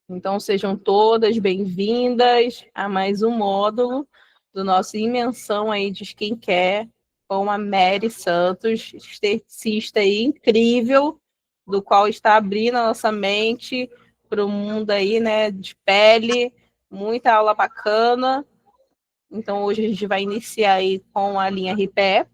Então, sejam todas bem-vindas a mais um módulo do nosso Imensão aí de Skincare com a Mary Santos, esteticista aí incrível, do qual está abrindo a nossa mente para o mundo aí, né, de pele, muita aula bacana. Então, hoje a gente vai iniciar aí com a linha Repair.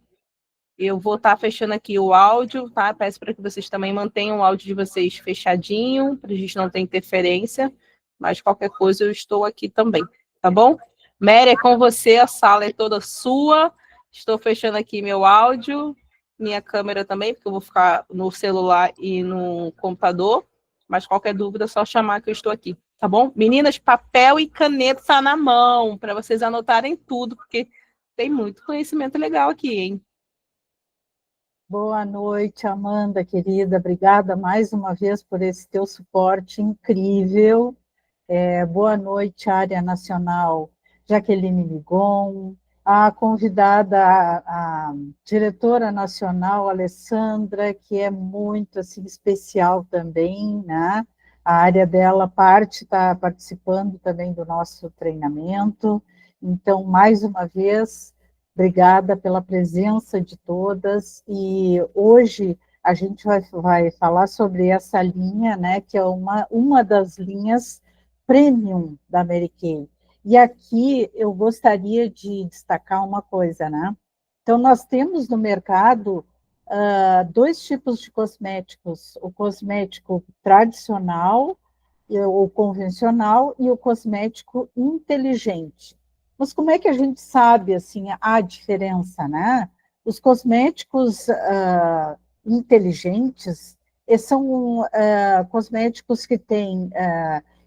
Eu vou estar fechando aqui o áudio, tá? Peço para que vocês também mantenham o áudio de vocês fechadinho, para a gente não ter interferência, mas qualquer coisa eu estou aqui também, tá bom? Mary, é com você, a sala é toda sua. Estou fechando aqui meu áudio, minha câmera também, porque eu vou ficar no celular e no computador, mas qualquer dúvida é só chamar que eu estou aqui, tá bom? Meninas, papel e caneta na mão, para vocês anotarem tudo, porque tem muito conhecimento legal aqui, hein? Boa noite, Amanda, querida. Obrigada mais uma vez por esse teu suporte incrível. Boa noite, área nacional Jaqueline Ligon, a convidada, a diretora nacional Alessandra, que é muito assim, especial também, né? A área dela está participando também do nosso treinamento. Então, mais uma vez, obrigada pela presença de todas. E hoje a gente vai falar sobre essa linha, né? Que é uma das linhas premium da Mary Kay. E aqui eu gostaria de destacar uma coisa, né? Então, nós temos no mercado dois tipos de cosméticos: o cosmético tradicional, o convencional, e o cosmético inteligente. Mas como é que a gente sabe assim a diferença, né? Os cosméticos inteligentes são cosméticos que têm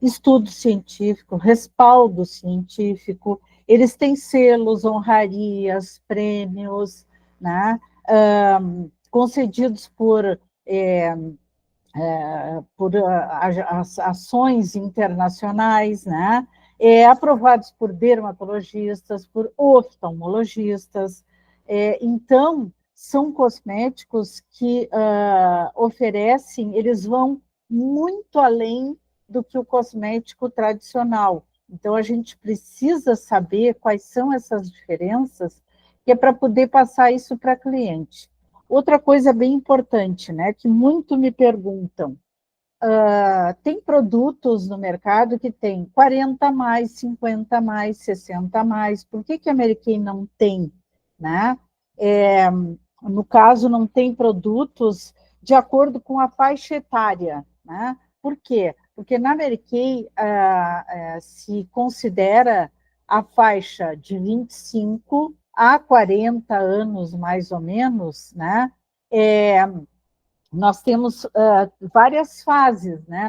estudo científico, respaldo científico, eles têm selos, honrarias, prêmios, né? Concedidos por ações internacionais, né? Aprovados por dermatologistas, por oftalmologistas. Então, são cosméticos que oferecem, eles vão muito além do que o cosmético tradicional. Então, a gente precisa saber quais são essas diferenças, que é para poder passar isso para cliente. Outra coisa bem importante, né, que muito me perguntam, tem produtos no mercado que tem 40 mais, 50 mais, 60 mais, por que a Mary Kay não tem, né? No caso, não tem produtos de acordo com a faixa etária, né? Por quê? Porque na Mary Kay se considera a faixa de 25 a 40 anos, mais ou menos, né? Nós temos várias fases, né,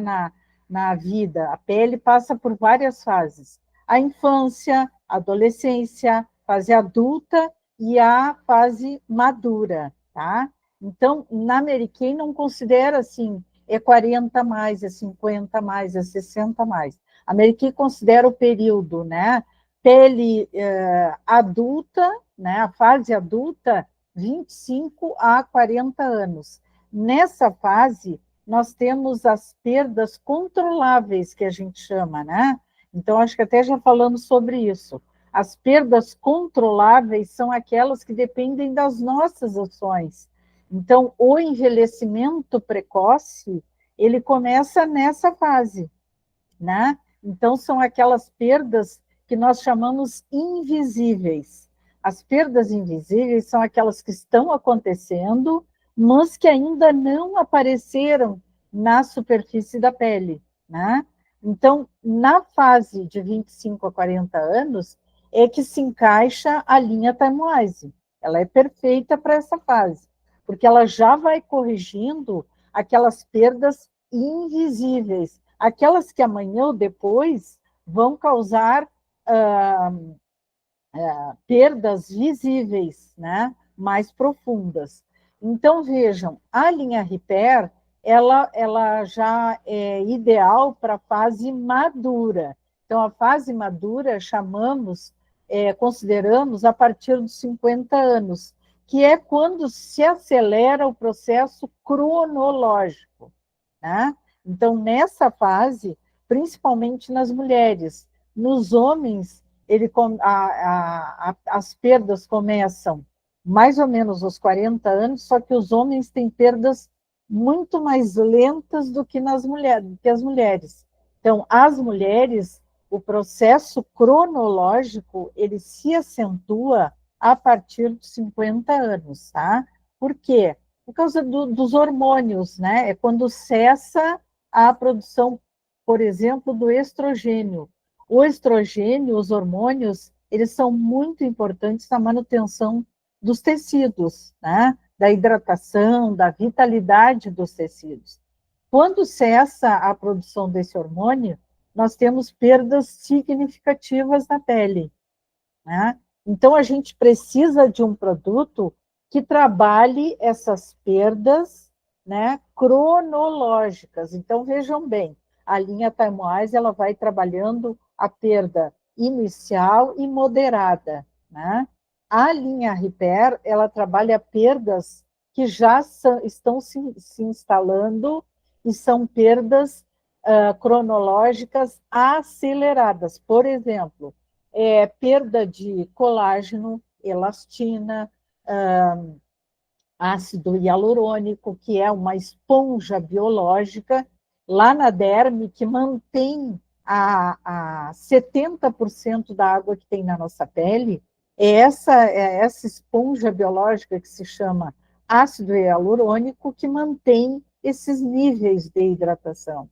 na vida. A pele passa por várias fases: a infância, a adolescência, fase adulta e a fase madura, tá? Então, na Mary Kay não considera assim, é 40 mais, é 50 mais, é 60 mais. A Mary Kay considera o período, né? Pele adulta, né? A fase adulta, 25 a 40 anos. Nessa fase, nós temos as perdas controláveis, que a gente chama, né? Então, acho que até já falamos sobre isso. As perdas controláveis são aquelas que dependem das nossas ações. Então, o envelhecimento precoce, ele começa nessa fase, né? Então, são aquelas perdas que nós chamamos invisíveis. As perdas invisíveis são aquelas que estão acontecendo, mas que ainda não apareceram na superfície da pele, né? Então, na fase de 25 a 40 anos, é que se encaixa a linha Time-Wise. Ela é perfeita para essa fase, porque ela já vai corrigindo aquelas perdas invisíveis, aquelas que amanhã ou depois vão causar perdas visíveis, né, mais profundas. Então, vejam, a linha Repair, ela já é ideal para a fase madura. Então, a fase madura consideramos a partir dos 50 anos, que é quando se acelera o processo cronológico, né? Então, nessa fase, principalmente nas mulheres. Nos homens, as perdas começam mais ou menos aos 40 anos, só que os homens têm perdas muito mais lentas do que as mulheres. Então, as mulheres, o processo cronológico, ele se acentua a partir dos 50 anos, tá? Por quê? Por causa dos hormônios, né? É quando cessa a produção, por exemplo, do estrogênio. O estrogênio, os hormônios, eles são muito importantes na manutenção dos tecidos, né? Da hidratação, da vitalidade dos tecidos. Quando cessa a produção desse hormônio, nós temos perdas significativas na pele, né? Então, a gente precisa de um produto que trabalhe essas perdas, né, cronológicas. Então, vejam bem, a linha Timewise, ela vai trabalhando a perda inicial e moderada, né? A linha Repair, ela trabalha perdas que já estão se instalando e são perdas cronológicas aceleradas. Por exemplo, perda de colágeno, elastina, ácido hialurônico, que é uma esponja biológica lá na derme que mantém a 70% da água que tem na nossa pele. É essa esponja biológica que se chama ácido hialurônico que mantém esses níveis de hidratação,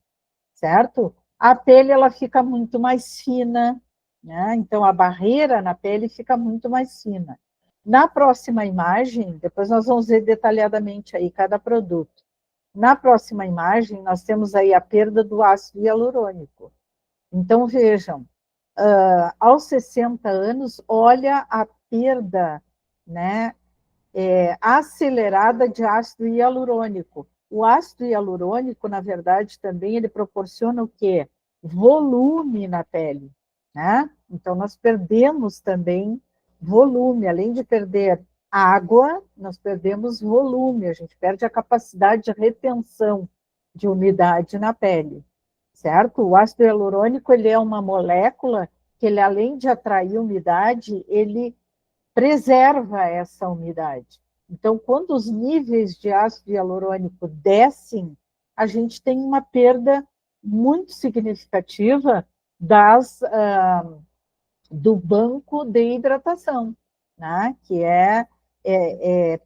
certo? A pele ela fica muito mais fina, né? Então a barreira na pele fica muito mais fina. Na próxima imagem, depois nós vamos ver detalhadamente aí cada produto. Na próxima imagem, nós temos aí a perda do ácido hialurônico. Então, vejam, aos 60 anos, olha a perda, né, acelerada de ácido hialurônico. O ácido hialurônico, na verdade, também ele proporciona o quê? Volume na pele, né? Então, nós perdemos também volume, além de perder água, nós perdemos volume, a gente perde a capacidade de retenção de umidade na pele, certo? O ácido hialurônico, ele é uma molécula que ele, além de atrair umidade, ele preserva essa umidade. Então, quando os níveis de ácido hialurônico descem, a gente tem uma perda muito significativa do banco de hidratação, né? Que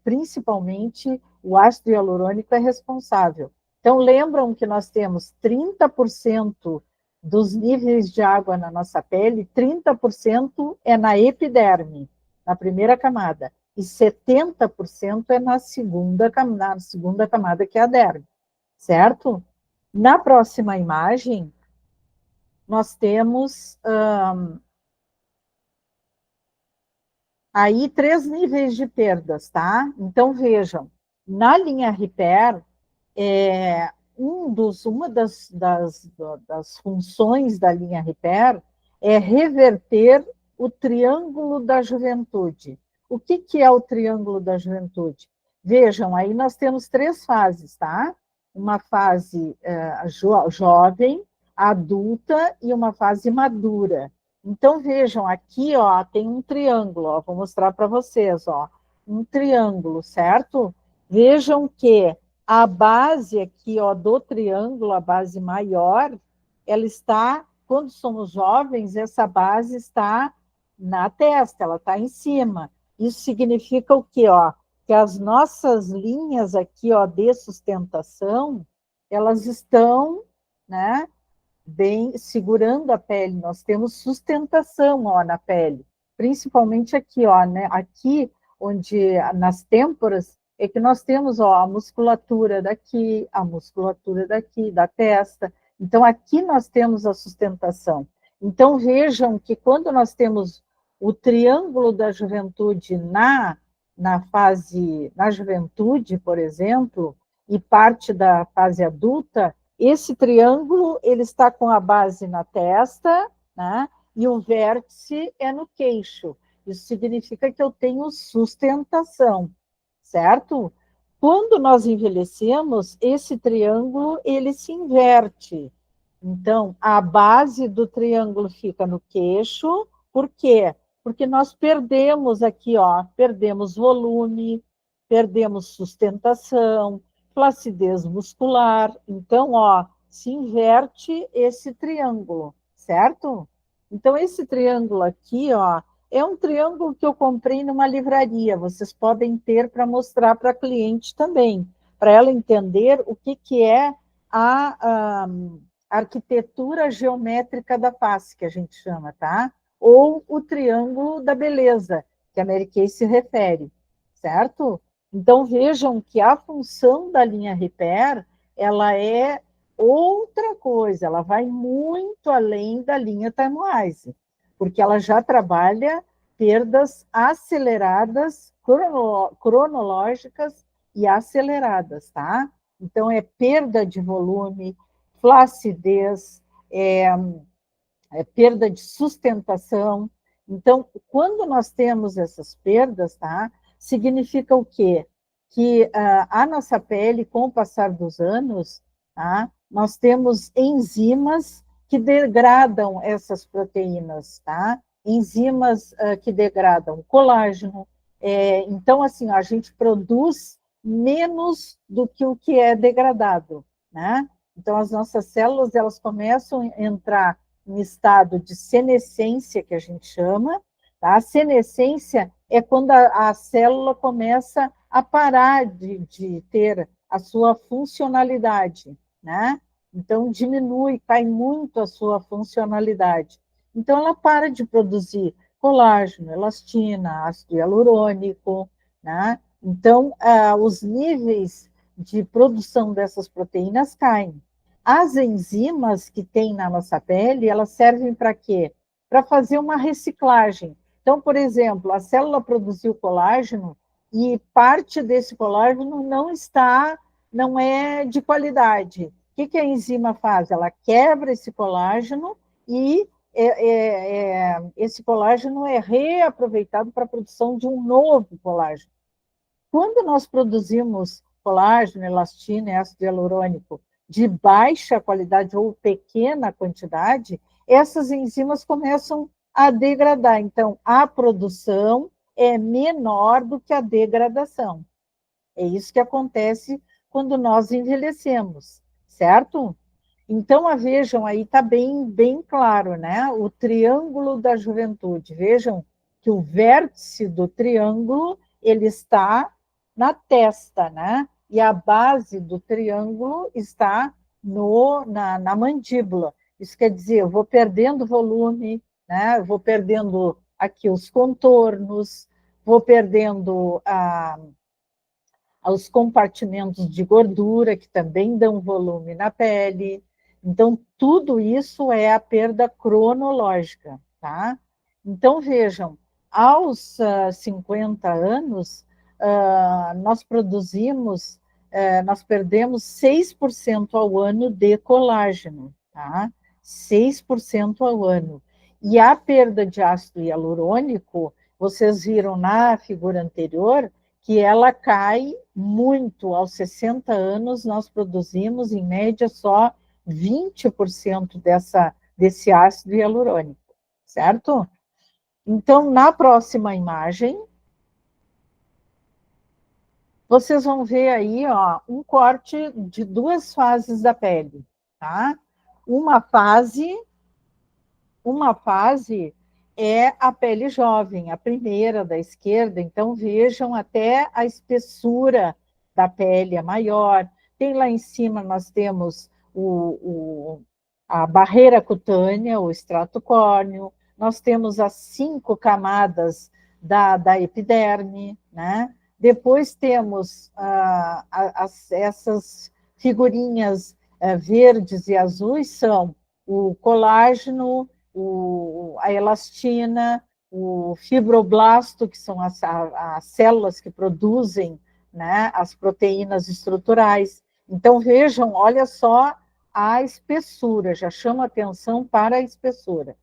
principalmente o ácido hialurônico é responsável. Então, lembram que nós temos 30% dos níveis de água na nossa pele, 30% é na epiderme, na primeira camada, e 70% é na segunda camada, que é a derme, certo? Na próxima imagem, nós temos aí 3 níveis de perdas, tá? Então, vejam, na linha Repair, uma das funções da linha Repair é reverter o triângulo da juventude. O que é o triângulo da juventude? Vejam, aí nós temos 3 fases, tá? Uma fase jovem, adulta e uma fase madura. Então, vejam, aqui ó, tem um triângulo, ó, vou mostrar para vocês, ó, um triângulo, certo? Vejam que a base aqui ó, do triângulo, a base maior, ela está, quando somos jovens, essa base está na testa, ela está em cima. Isso significa o quê? Ó? Que as nossas linhas aqui ó, de sustentação, elas estão, né, bem segurando a pele, nós temos sustentação ó, na pele, principalmente aqui, ó, né? Aqui, onde nas têmporas, é que nós temos ó, a musculatura daqui, a musculatura daqui, da testa. Então, aqui nós temos a sustentação. Então, vejam que quando nós temos o triângulo da juventude na juventude, por exemplo, e parte da fase adulta, esse triângulo ele está com a base na testa, né? E o vértice é no queixo. Isso significa que eu tenho sustentação, certo? Quando nós envelhecemos, esse triângulo ele se inverte. Então, a base do triângulo fica no queixo. Por quê? Porque nós perdemos aqui, ó, perdemos volume, perdemos sustentação, flacidez muscular. Então, ó, se inverte esse triângulo, certo? Então, esse triângulo aqui, ó, é um triângulo que eu comprei numa livraria. Vocês podem ter para mostrar para a cliente também, para ela entender o que é a arquitetura geométrica da face, que a gente chama, tá? Ou o triângulo da beleza, que a Mary Kay se refere, certo? Então, vejam que a função da linha Repair, ela é outra coisa, ela vai muito além da linha Timewise, porque ela já trabalha perdas aceleradas, cronológicas e aceleradas, tá? Então, é perda de volume, flacidez, perda de sustentação. Então, quando nós temos essas perdas, tá, significa o quê? Que a nossa pele, com o passar dos anos, tá, nós temos enzimas que degradam essas proteínas, tá? Enzimas que degradam colágeno. Então, assim, a gente produz menos do que o que é degradado, né? Então, as nossas células, elas começam a entrar em estado de senescência, que a gente chama. Tá? A senescência é quando a célula começa a parar de ter a sua funcionalidade, né? Então, diminui, cai muito a sua funcionalidade. Então, ela para de produzir colágeno, elastina, ácido hialurônico, né? Então, os níveis de produção dessas proteínas caem. As enzimas que tem na nossa pele, elas servem para quê? Para fazer uma reciclagem. Então, por exemplo, a célula produziu colágeno e parte desse colágeno não é de qualidade. O que a enzima faz? Ela quebra esse colágeno e esse colágeno é reaproveitado para a produção de um novo colágeno. Quando nós produzimos colágeno, elastina e ácido hialurônico de baixa qualidade ou pequena quantidade, essas enzimas começam a degradar. Então, a produção é menor do que a degradação. É isso que acontece quando nós envelhecemos, certo? Então, vejam, aí está bem claro, né? O triângulo da juventude. Vejam que o vértice do triângulo ele está na testa, né? E a base do triângulo está na mandíbula. Isso quer dizer, eu vou perdendo volume, né? Eu vou perdendo aqui os contornos, vou perdendo os compartimentos de gordura, que também dão volume na pele. Então, tudo isso é a perda cronológica, tá? Então, vejam, aos 50 anos, nós perdemos 6% ao ano de colágeno, tá? 6% ao ano. E a perda de ácido hialurônico, vocês viram na figura anterior, que ela cai muito. Aos 60 anos, nós produzimos, em média, só 20% desse ácido hialurônico, certo? Então, na próxima imagem, vocês vão ver aí, ó, um corte de duas fases da pele, tá? Uma fase é a pele jovem, a primeira da esquerda. Então, vejam, até a espessura da pele é maior. Tem lá em cima, nós temos a barreira cutânea, o estrato córneo. Nós temos as 5 camadas da epiderme, né? Depois temos essas figurinhas verdes e azuis, são o colágeno, a elastina, o fibroblasto, que são as células que produzem, né, as proteínas estruturais. Então, vejam, olha só a espessura, já chama atenção para a espessura.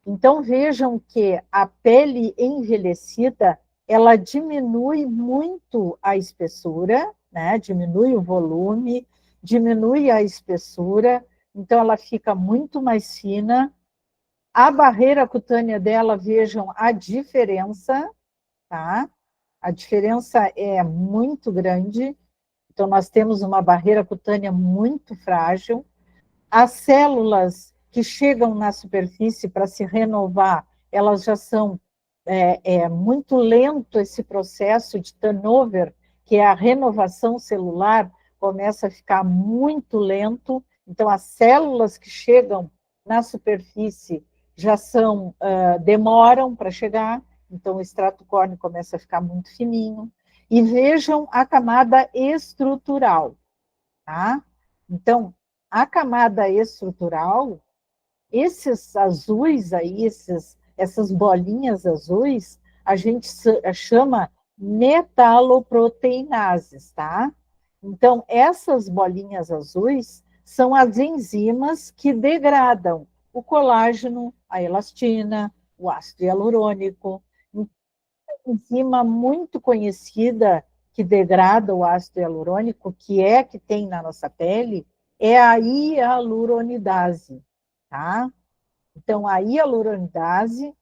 Então, vejam que a pele envelhecida, ela diminui muito a espessura, né, diminui o volume, diminui a espessura, então ela fica muito mais fina. A barreira cutânea dela, vejam a diferença, tá? A diferença é muito grande. Então, nós temos uma barreira cutânea muito frágil. As células que chegam na superfície para se renovar, elas já são muito lento esse processo de turnover, que é a renovação celular, começa a ficar muito lento. Então, as células que chegam na superfície já demoram para chegar, então o extrato córneo começa a ficar muito fininho. E vejam a camada estrutural, tá? Então, a camada estrutural, esses azuis aí, essas bolinhas azuis, a gente chama metaloproteinases, tá? Então, essas bolinhas azuis são as enzimas que degradam o colágeno, a elastina, o ácido hialurônico. Uma enzima muito conhecida que degrada o ácido hialurônico, que tem na nossa pele, é a hialuronidase, tá? Então, a hialuronidase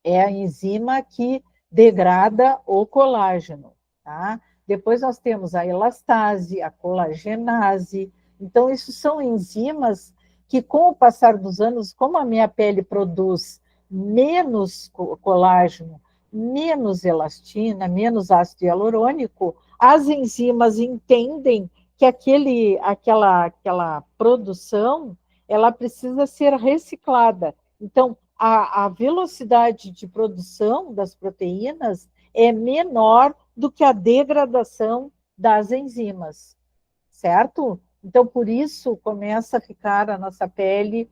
é a enzima que degrada o colágeno, tá? Depois nós temos a elastase, a colagenase. Então, isso são enzimas que, com o passar dos anos, como a minha pele produz menos colágeno, menos elastina, menos ácido hialurônico, as enzimas entendem que aquela produção ela precisa ser reciclada. Então, a velocidade de produção das proteínas é menor do que a degradação das enzimas, certo? Então, por isso, começa a ficar a nossa pele,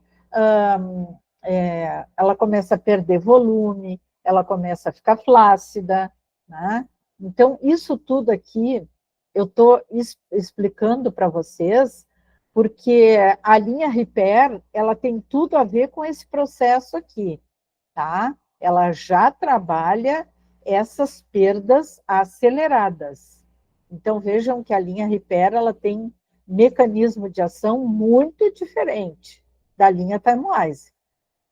ela começa a perder volume, ela começa a ficar flácida, né? Então, isso tudo aqui, eu estou explicando para vocês, porque a linha Repair, ela tem tudo a ver com esse processo aqui, tá? Ela já trabalha essas perdas aceleradas. Então, vejam que a linha Repair, ela tem mecanismo de ação muito diferente da linha Timewise.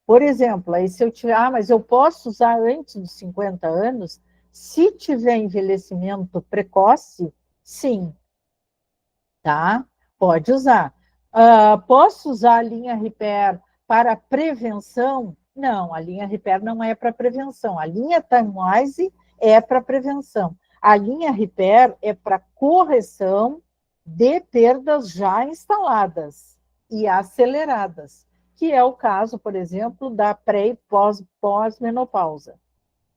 Por exemplo, aí se eu tiver, mas eu posso usar antes dos 50 anos, se tiver envelhecimento precoce, sim, tá? Pode usar. Posso usar a linha Repair para prevenção? Não, a linha Repair não é para prevenção. A linha Timewise é para prevenção. A linha Repair é para correção de perdas já instaladas e aceleradas, que é o caso, por exemplo, da pré e pós-menopausa,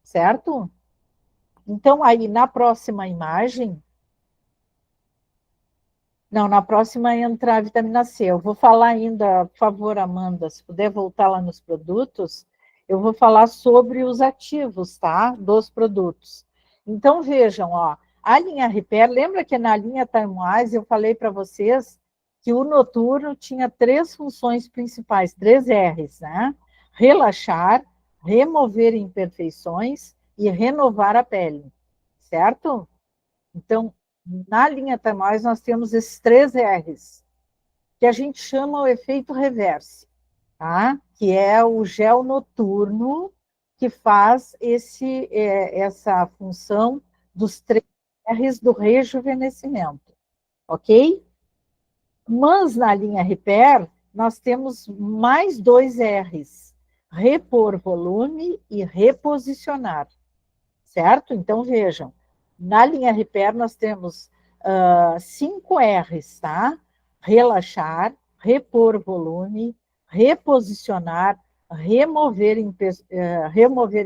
certo? Então, aí na próxima imagem, não, na próxima entra a vitamina C. Eu vou falar ainda, por favor, Amanda, se puder voltar lá nos produtos, eu vou falar sobre os ativos, tá? Dos produtos. Então, vejam, ó, a linha Repair, lembra que na linha Timewise eu falei para vocês que o noturno tinha 3 funções principais, 3 R's, né? Relaxar, remover imperfeições e renovar a pele, certo? Então, na linha Timewise, nós temos esses 3 R's, que a gente chama o efeito reverse, tá? Que é o gel noturno que faz essa função dos 3 R's do rejuvenescimento, ok? Mas na linha Repair, nós temos mais 2 R's, repor volume e reposicionar, certo? Então, vejam, na linha Repair nós temos 5 R's, tá? Relaxar, repor volume, reposicionar, remover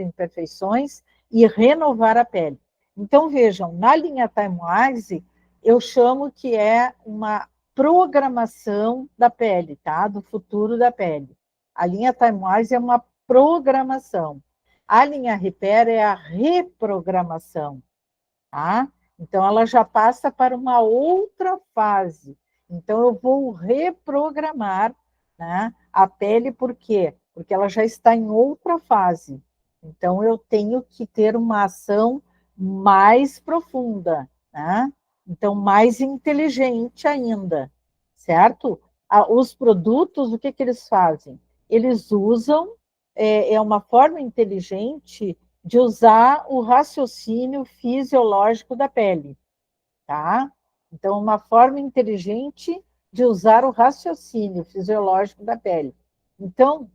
imperfeições e renovar a pele. Então, vejam, na linha Timewise, eu chamo que é uma programação da pele, tá? Do futuro da pele. A linha Timewise é uma programação. A linha Repair é a reprogramação, tá? Então, ela já passa para uma outra fase. Então, eu vou reprogramar, né, a pele, por quê? Porque ela já está em outra fase. Então, eu tenho que ter uma ação mais profunda, né? Então, mais inteligente ainda, certo? os produtos, o que eles fazem? Eles usam, uma forma inteligente de usar o raciocínio fisiológico da pele, tá? Então, uma forma inteligente de usar o raciocínio fisiológico da pele. Então,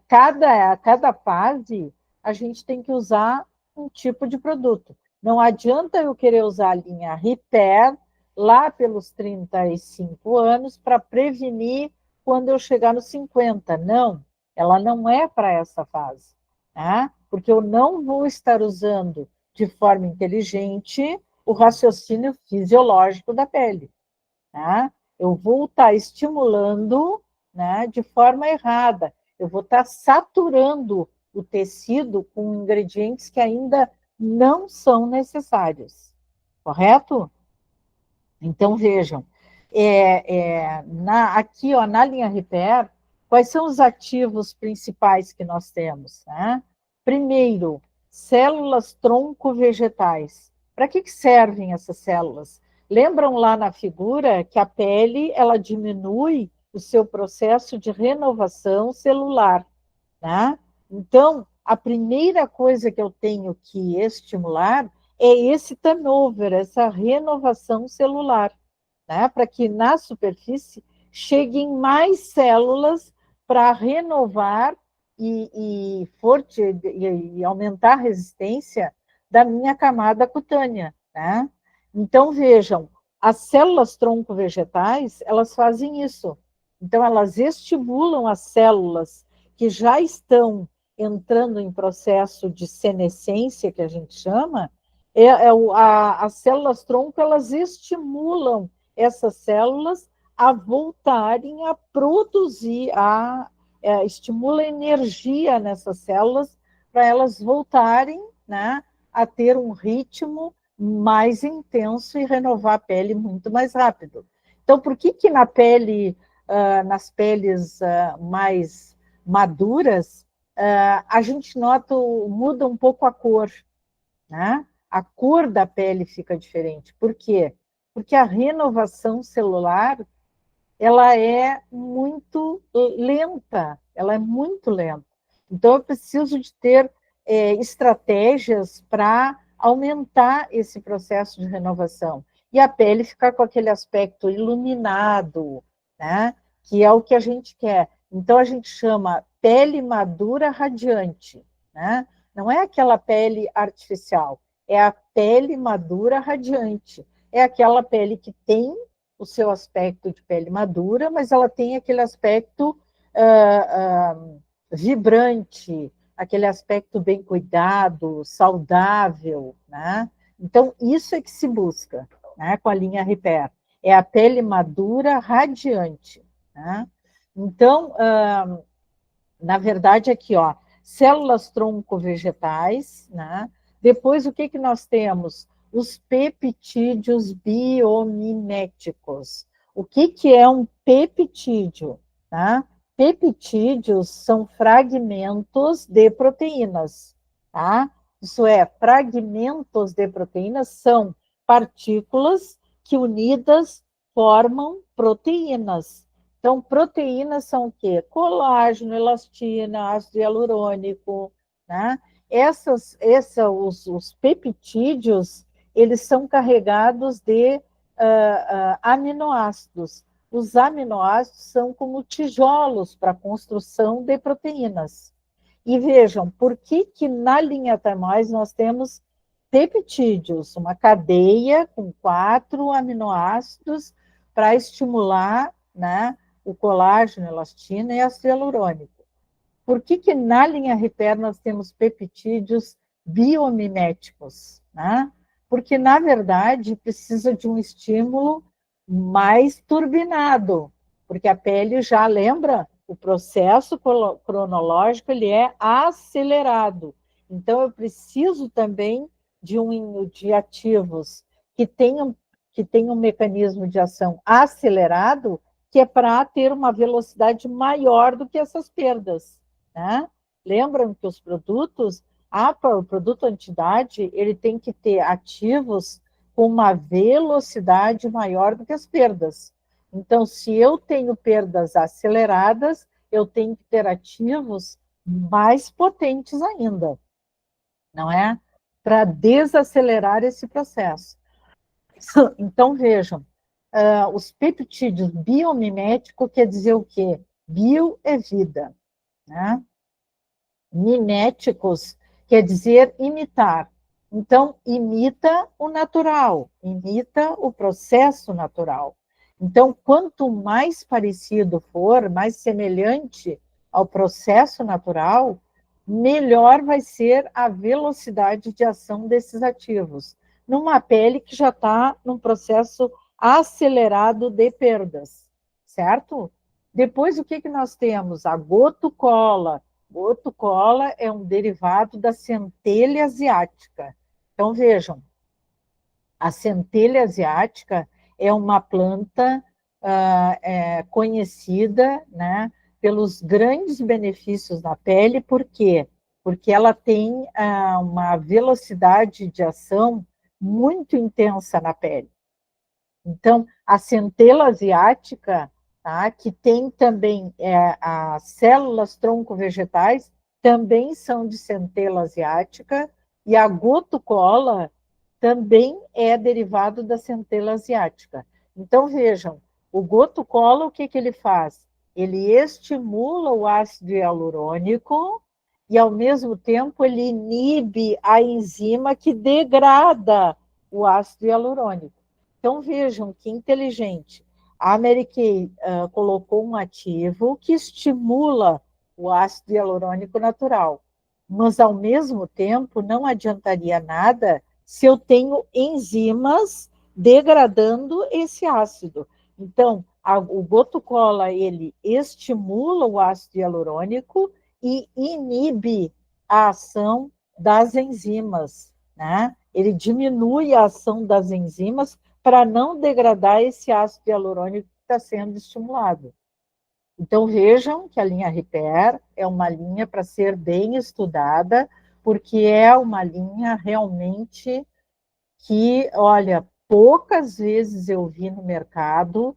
cada fase, a gente tem que usar um tipo de produto. Não adianta eu querer usar a linha Repair lá pelos 35 anos para prevenir quando eu chegar nos 50. Não, ela não é para essa fase, né? Porque eu não vou estar usando de forma inteligente o raciocínio fisiológico da pele, né? Eu vou estar estimulando, né, de forma errada. Eu vou estar saturando o tecido com ingredientes que ainda não são necessários, correto? Então, vejam, aqui ó, na linha Repair, quais são os ativos principais que nós temos? Né? Primeiro, células tronco vegetais. Para que servem essas células? Lembram lá na figura que a pele ela diminui o seu processo de renovação celular, né? Então, a primeira coisa que eu tenho que estimular é esse turnover, essa renovação celular, né? Para que na superfície cheguem mais células para renovar e aumentar a resistência da minha camada cutânea, né? Então, vejam, as células tronco vegetais, elas fazem isso. Então, elas estimulam as células que já estão entrando em processo de senescência, que a gente chama, as células tronco, elas estimulam essas células a voltarem a produzir, estimula energia nessas células para elas voltarem, né, a ter um ritmo mais intenso e renovar a pele muito mais rápido. Então, por que na pele, nas peles mais maduras, a gente muda um pouco a cor, né? A cor da pele fica diferente. Por quê? Porque a renovação celular ela é muito lenta, ela é muito lenta. Então, eu preciso de ter estratégias para aumentar esse processo de renovação. E a pele ficar com aquele aspecto iluminado, né? Que é o que a gente quer. Então, a gente chama pele madura radiante, né? Não é aquela pele artificial, é a pele madura radiante. É aquela pele que tem o seu aspecto de pele madura, mas ela tem aquele aspecto vibrante, aquele aspecto bem cuidado, saudável, né? Então, isso é que se busca, né, com a linha Repair. É a pele madura radiante, né? Então, na verdade, aqui, ó, células tronco vegetais, né? Depois, o que nós temos? Os peptídeos biomiméticos. O que é um peptídeo? Tá? Peptídeos são fragmentos de proteínas. Tá? Isso é, fragmentos de proteínas são partículas que unidas formam proteínas. Então, proteínas são o quê? Colágeno, elastina, ácido hialurônico, né? Os peptídeos, eles são carregados de aminoácidos. Os aminoácidos são como tijolos para a construção de proteínas. E vejam, por que na linha Thermais nós temos peptídeos, uma cadeia com 4 aminoácidos para estimular, né, o colágeno, elastina e ácido hialurônico. Por que na linha Repair nós temos peptídeos biomiméticos? Né? Porque, na verdade, precisa de um estímulo mais turbinado, porque a pele já lembra, o processo cronológico ele é acelerado. Então, eu preciso também de ativos que tenham um mecanismo de ação acelerado, que é para ter uma velocidade maior do que essas perdas. Né? Lembram que os produtos, o produto anti-idade, ele tem que ter ativos com uma velocidade maior do que as perdas. Então, se eu tenho perdas aceleradas, eu tenho que ter ativos mais potentes ainda, não é? Para desacelerar esse processo. Então, vejam, os peptídeos biomiméticos quer dizer o quê? Bio é vida, né? Miméticos quer dizer imitar. Então, imita o natural, imita o processo natural. Então, quanto mais parecido for, mais semelhante ao processo natural, melhor vai ser a velocidade de ação desses ativos, numa pele que já está num processo acelerado de perdas, certo? Depois, o que nós temos? A goto-cola. Goto-cola é um derivado da centelha asiática. Então, vejam, a centelha asiática é uma planta conhecida, né, pelos grandes benefícios na pele, por quê? Porque ela tem uma velocidade de ação muito intensa na pele. Então, a centelha asiática, tá, que tem também as células tronco-vegetais, também são de centelha asiática, e a goto-cola também é derivado da centelha asiática. Então, vejam, o goto-cola, o que ele faz? Ele estimula o ácido hialurônico e, ao mesmo tempo, ele inibe a enzima que degrada o ácido hialurônico. Então, vejam que inteligente. A Mary Kay colocou um ativo que estimula o ácido hialurônico natural, mas, ao mesmo tempo, não adiantaria nada se eu tenho enzimas degradando esse ácido. Então, o goto-cola, ele estimula o ácido hialurônico e inibe a ação das enzimas, né? Ele diminui a ação das enzimas para não degradar esse ácido hialurônico que está sendo estimulado. Então, vejam que a linha Repair é uma linha para ser bem estudada, porque é uma linha realmente que, olha, poucas vezes eu vi no mercado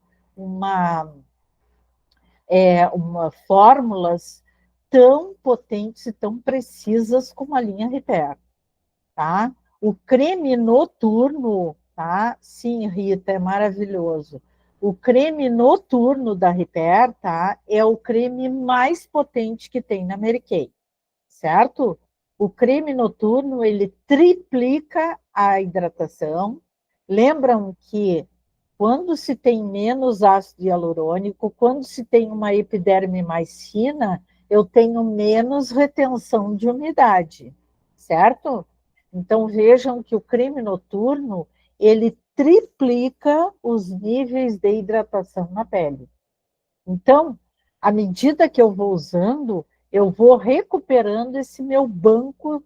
fórmulas tão potentes e tão precisas como a linha Repair, tá? O creme noturno, tá? Sim, Rita, é maravilhoso. O creme noturno da Repair, tá? É o creme mais potente que tem na Mary Kay, certo? O creme noturno, ele triplica a hidratação. Lembram que quando se tem menos ácido hialurônico, quando se tem uma epiderme mais fina, eu tenho menos retenção de umidade, certo? Então, vejam que o creme noturno, ele triplica os níveis de hidratação na pele. Então, à medida que eu vou usando, eu vou recuperando esse meu banco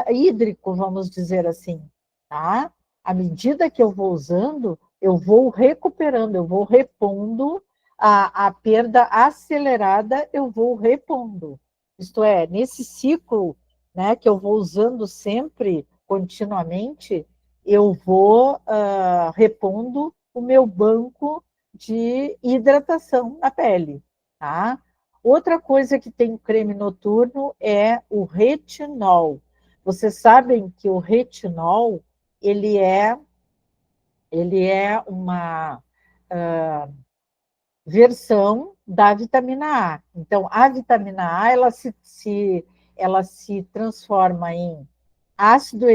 hídrico, vamos dizer assim, tá? À medida que eu vou usando, eu vou recuperando, eu vou repondo a perda acelerada, eu vou repondo. Isto é, nesse ciclo, né, que eu vou usando sempre, continuamente, eu vou repondo o meu banco de hidratação na pele, tá? Outra coisa que tem o creme noturno é o retinol. Vocês sabem que o retinol, ele é uma versão da vitamina A. Então, a vitamina A, ela se transforma em ácido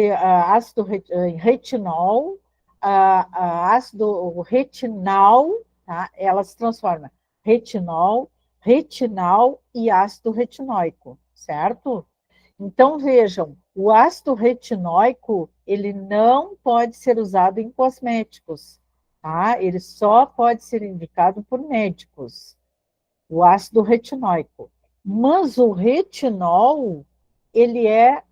retinol, ácido retinal, tá? Ela se transforma retinol, retinal e ácido retinóico, certo? Então, vejam, o ácido retinóico, ele não pode ser usado em cosméticos, tá? Ele só pode ser indicado por médicos, o ácido retinóico. Mas o retinol, ele é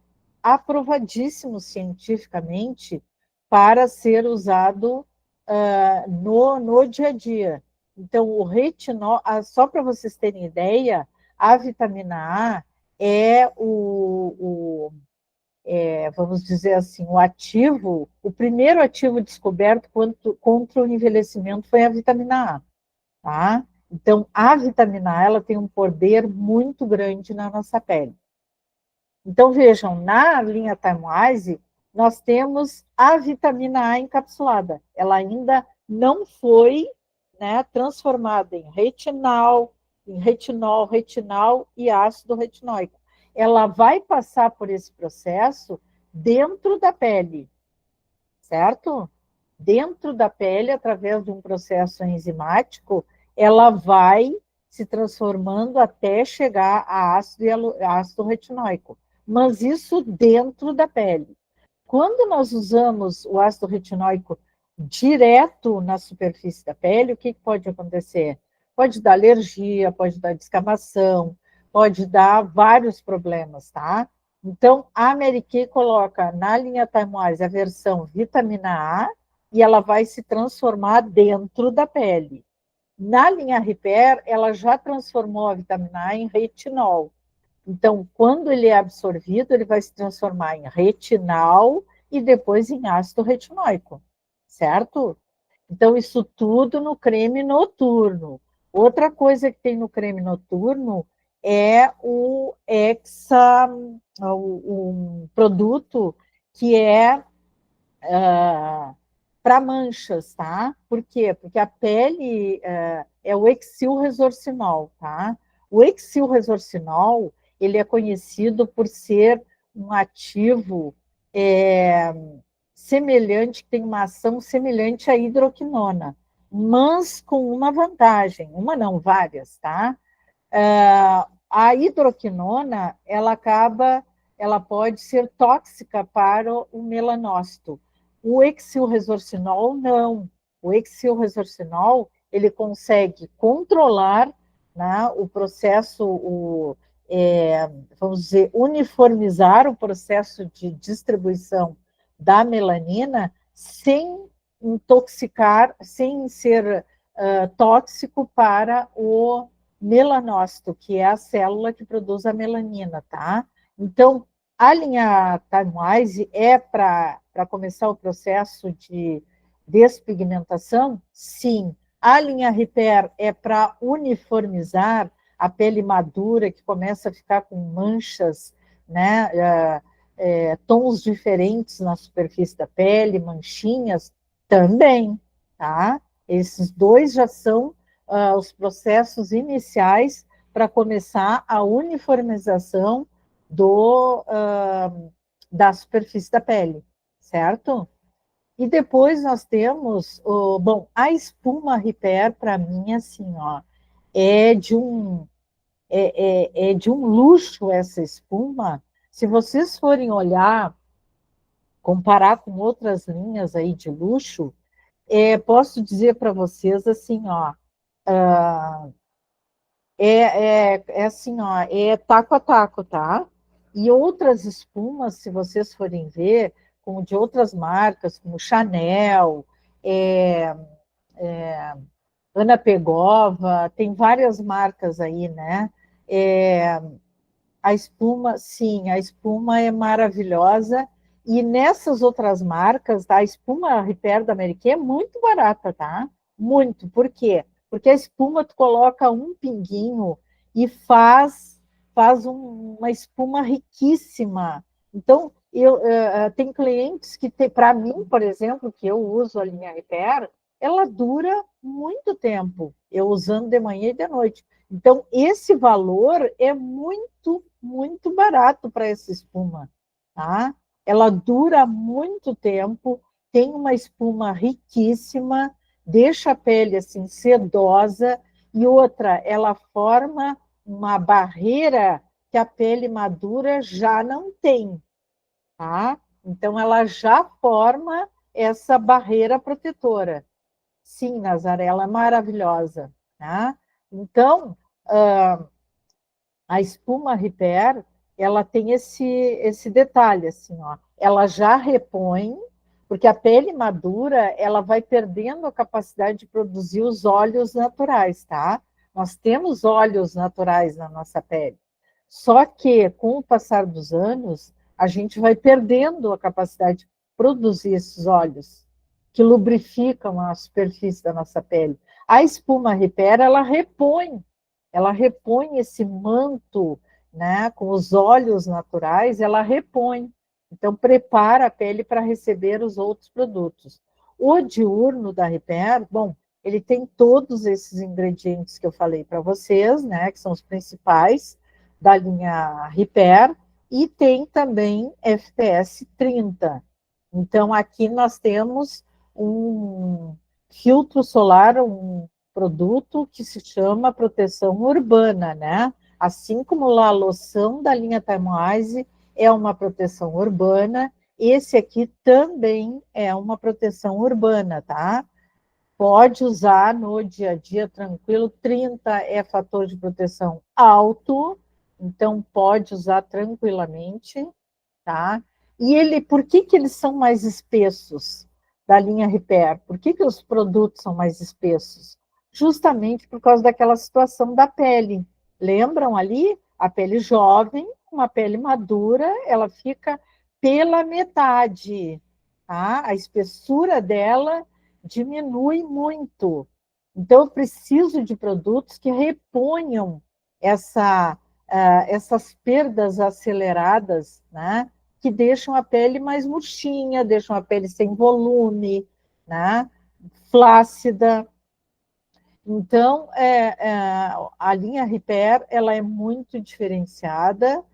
aprovadíssimo cientificamente para ser usado no dia a dia. Então, o retinol, só para vocês terem ideia, a vitamina A é vamos dizer assim, o primeiro ativo descoberto contra o envelhecimento foi a vitamina A. tá? Então, a vitamina A, ela tem um poder muito grande na nossa pele. Então, vejam, na linha Timewise, nós temos a vitamina A encapsulada. Ela ainda não foi, né, transformada em retinal, retinal e ácido retinóico. Ela vai passar por esse processo dentro da pele, certo? Dentro da pele, através de um processo enzimático, ela vai se transformando até chegar a ácido retinóico. Mas isso dentro da pele. Quando nós usamos o ácido retinóico direto na superfície da pele, o que pode acontecer? Pode dar alergia, pode dar descamação, pode dar vários problemas, tá? Então, a Mary Kay coloca na linha Timewise a versão vitamina A e ela vai se transformar dentro da pele. Na linha Repair, ela já transformou a vitamina A em retinol. Então, quando ele é absorvido, ele vai se transformar em retinal e depois em ácido retinóico, certo? Então, isso tudo no creme noturno. Outra coisa que tem no creme noturno é o Hexa, um produto que é para manchas, tá? Por quê? Porque a pele é o hexil resorcinol, tá? O hexil resorcinol, ele é conhecido por ser um ativo semelhante, que tem uma ação semelhante à hidroquinona, mas com uma vantagem, uma não, várias, tá? A hidroquinona, ela pode ser tóxica para o melanócito. O hexilresorcinol, não. O hexilresorcinol, ele consegue controlar, né, o processo, vamos dizer, uniformizar o processo de distribuição da melanina sem intoxicar, sem ser tóxico para o melanócito, que é a célula que produz a melanina, tá? Então, a linha Timewise é para começar o processo de despigmentação? Sim. A linha Repair é para uniformizar a pele madura, que começa a ficar com manchas, né, tons diferentes na superfície da pele, manchinhas, também, tá? Esses dois já são os processos iniciais para começar a uniformização da superfície da pele, certo? E depois nós temos, bom, a espuma Repair, para mim, assim, ó, é de um luxo essa espuma. Se vocês forem olhar, comparar com outras linhas aí de luxo, posso dizer para vocês assim, ó, assim, ó, é taco a taco, tá? E outras espumas, se vocês forem ver, como de outras marcas, como Chanel, Ana Pegova, tem várias marcas aí, né? A espuma, sim, a espuma é maravilhosa. E nessas outras marcas, tá? A espuma Repair da Mary Kay é muito barata, tá? Muito. Por quê? Porque a espuma tu coloca um pinguinho e faz uma espuma riquíssima. Então, tem clientes que, para mim, por exemplo, que eu uso a linha Repair, ela dura muito tempo, eu usando de manhã e de noite. Então, esse valor é muito, muito barato para essa espuma, tá? Ela dura muito tempo, tem uma espuma riquíssima, deixa a pele assim sedosa, e outra, ela forma uma barreira que a pele madura já não tem, tá? Então, ela já forma essa barreira protetora. Sim, Nazaré, ela é maravilhosa, tá? Então, a espuma Repair, ela tem esse detalhe, assim, ó, ela já repõe, porque a pele madura, ela vai perdendo a capacidade de produzir os óleos naturais, tá? Nós temos óleos naturais na nossa pele, só que com o passar dos anos, a gente vai perdendo a capacidade de produzir esses óleos, que lubrificam a superfície da nossa pele. A espuma Repair, ela repõe esse manto, né, com os óleos naturais, ela repõe. Então, prepara a pele para receber os outros produtos. O diurno da Repair, bom, ele tem todos esses ingredientes que eu falei para vocês, né, que são os principais da linha Repair, e tem também FPS 30. Então, aqui nós temos um filtro solar, um produto que se chama proteção urbana, né? Assim como a loção da linha Time é uma proteção urbana, esse aqui também é uma proteção urbana, tá? Pode usar no dia a dia tranquilo, 30 é fator de proteção alto, então pode usar tranquilamente, tá? E por que eles são mais espessos da linha Repair? Por que os produtos são mais espessos? Justamente por causa daquela situação da pele. Lembram ali? A pele jovem, uma pele madura, ela fica pela metade, tá? A espessura dela diminui muito. Então, eu preciso de produtos que reponham essas perdas aceleradas, né? Que deixam a pele mais murchinha, deixam a pele sem volume, né? Flácida. Então, a linha Repair, ela é muito diferenciada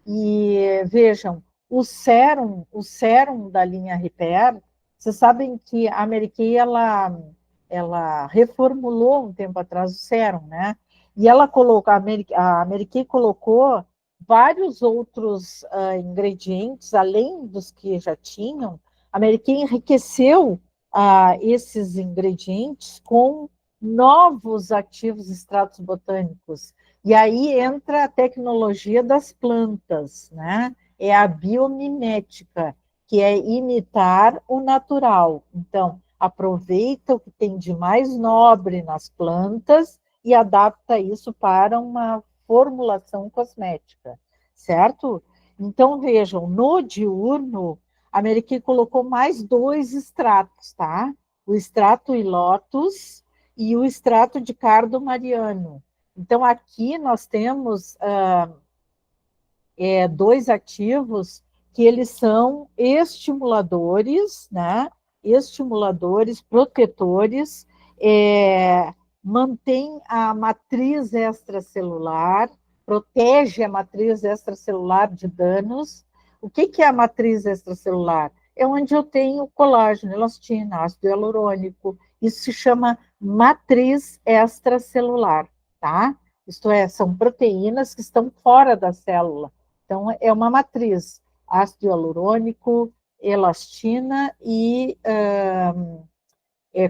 e vejam, o sérum da linha Repair, vocês sabem que a Mary Kay, ela reformulou um tempo atrás o sérum, né? E ela colocou, a Mary Kay colocou vários outros ingredientes, além dos que já tinham. A Mary Kay enriqueceu esses ingredientes com novos ativos extratos botânicos. E aí entra a tecnologia das plantas, né? É a biomimética, que é imitar o natural. Então, aproveita o que tem de mais nobre nas plantas e adapta isso para uma formulação cosmética, certo? Então, vejam, no diurno, a Mary Kay colocou mais 2 extratos, tá? O extrato Ilotus e o extrato de cardo mariano. Então, aqui nós temos 2 ativos que eles são estimuladores, né? Estimuladores, protetores, mantém a matriz extracelular, protege a matriz extracelular de danos. O que é a matriz extracelular? É onde eu tenho colágeno, elastina, ácido hialurônico. Isso se chama matriz extracelular, tá? Isto é, são proteínas que estão fora da célula. Então, é uma matriz, ácido hialurônico, elastina e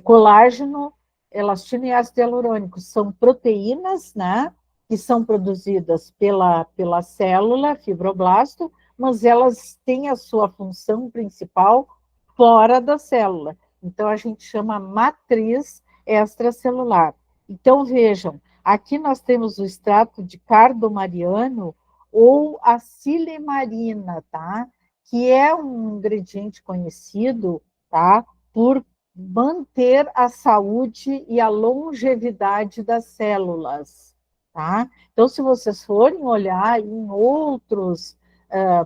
colágeno, elastina e ácido hialurônico. São proteínas, né, que são produzidas pela célula, fibroblasto, mas elas têm a sua função principal fora da célula. Então, a gente chama matriz extracelular. Então, vejam, aqui nós temos o extrato de cardo mariano ou a silemarina, tá? Que é um ingrediente conhecido, tá? Por manter a saúde e a longevidade das células, tá? Então, se vocês forem olhar em outros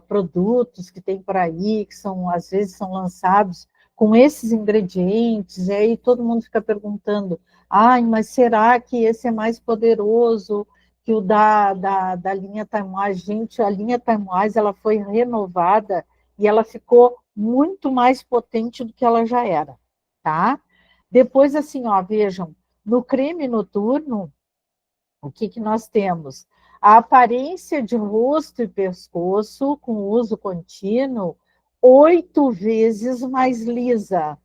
produtos que tem por aí, que às vezes são lançados com esses ingredientes, e aí todo mundo fica perguntando, mas será que esse é mais poderoso que o da linha Time-Wise? Gente, a linha Time-Wise, ela foi renovada e ela ficou muito mais potente do que ela já era, tá? Depois, assim, vejam, no creme noturno, o que nós temos? A aparência de rosto e pescoço, com uso contínuo, 8 vezes mais lisa.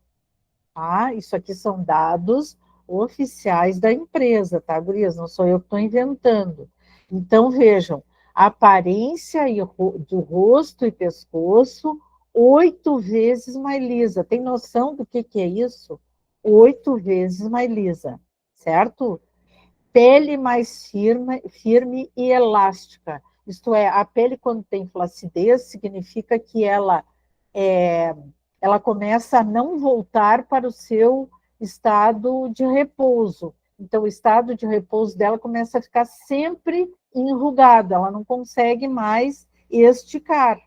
Tá? Isso aqui são dados oficiais da empresa, tá, gurias? Não sou eu que estou inventando. Então, vejam, a aparência do rosto e pescoço, 8 vezes mais lisa. Tem noção do que é isso? 8 vezes mais lisa, certo? Pele mais firme e elástica. Isto é, a pele, quando tem flacidez, significa que ela ela começa a não voltar para o seu estado de repouso. Então, o estado de repouso dela começa a ficar sempre enrugado, ela não consegue mais esticar,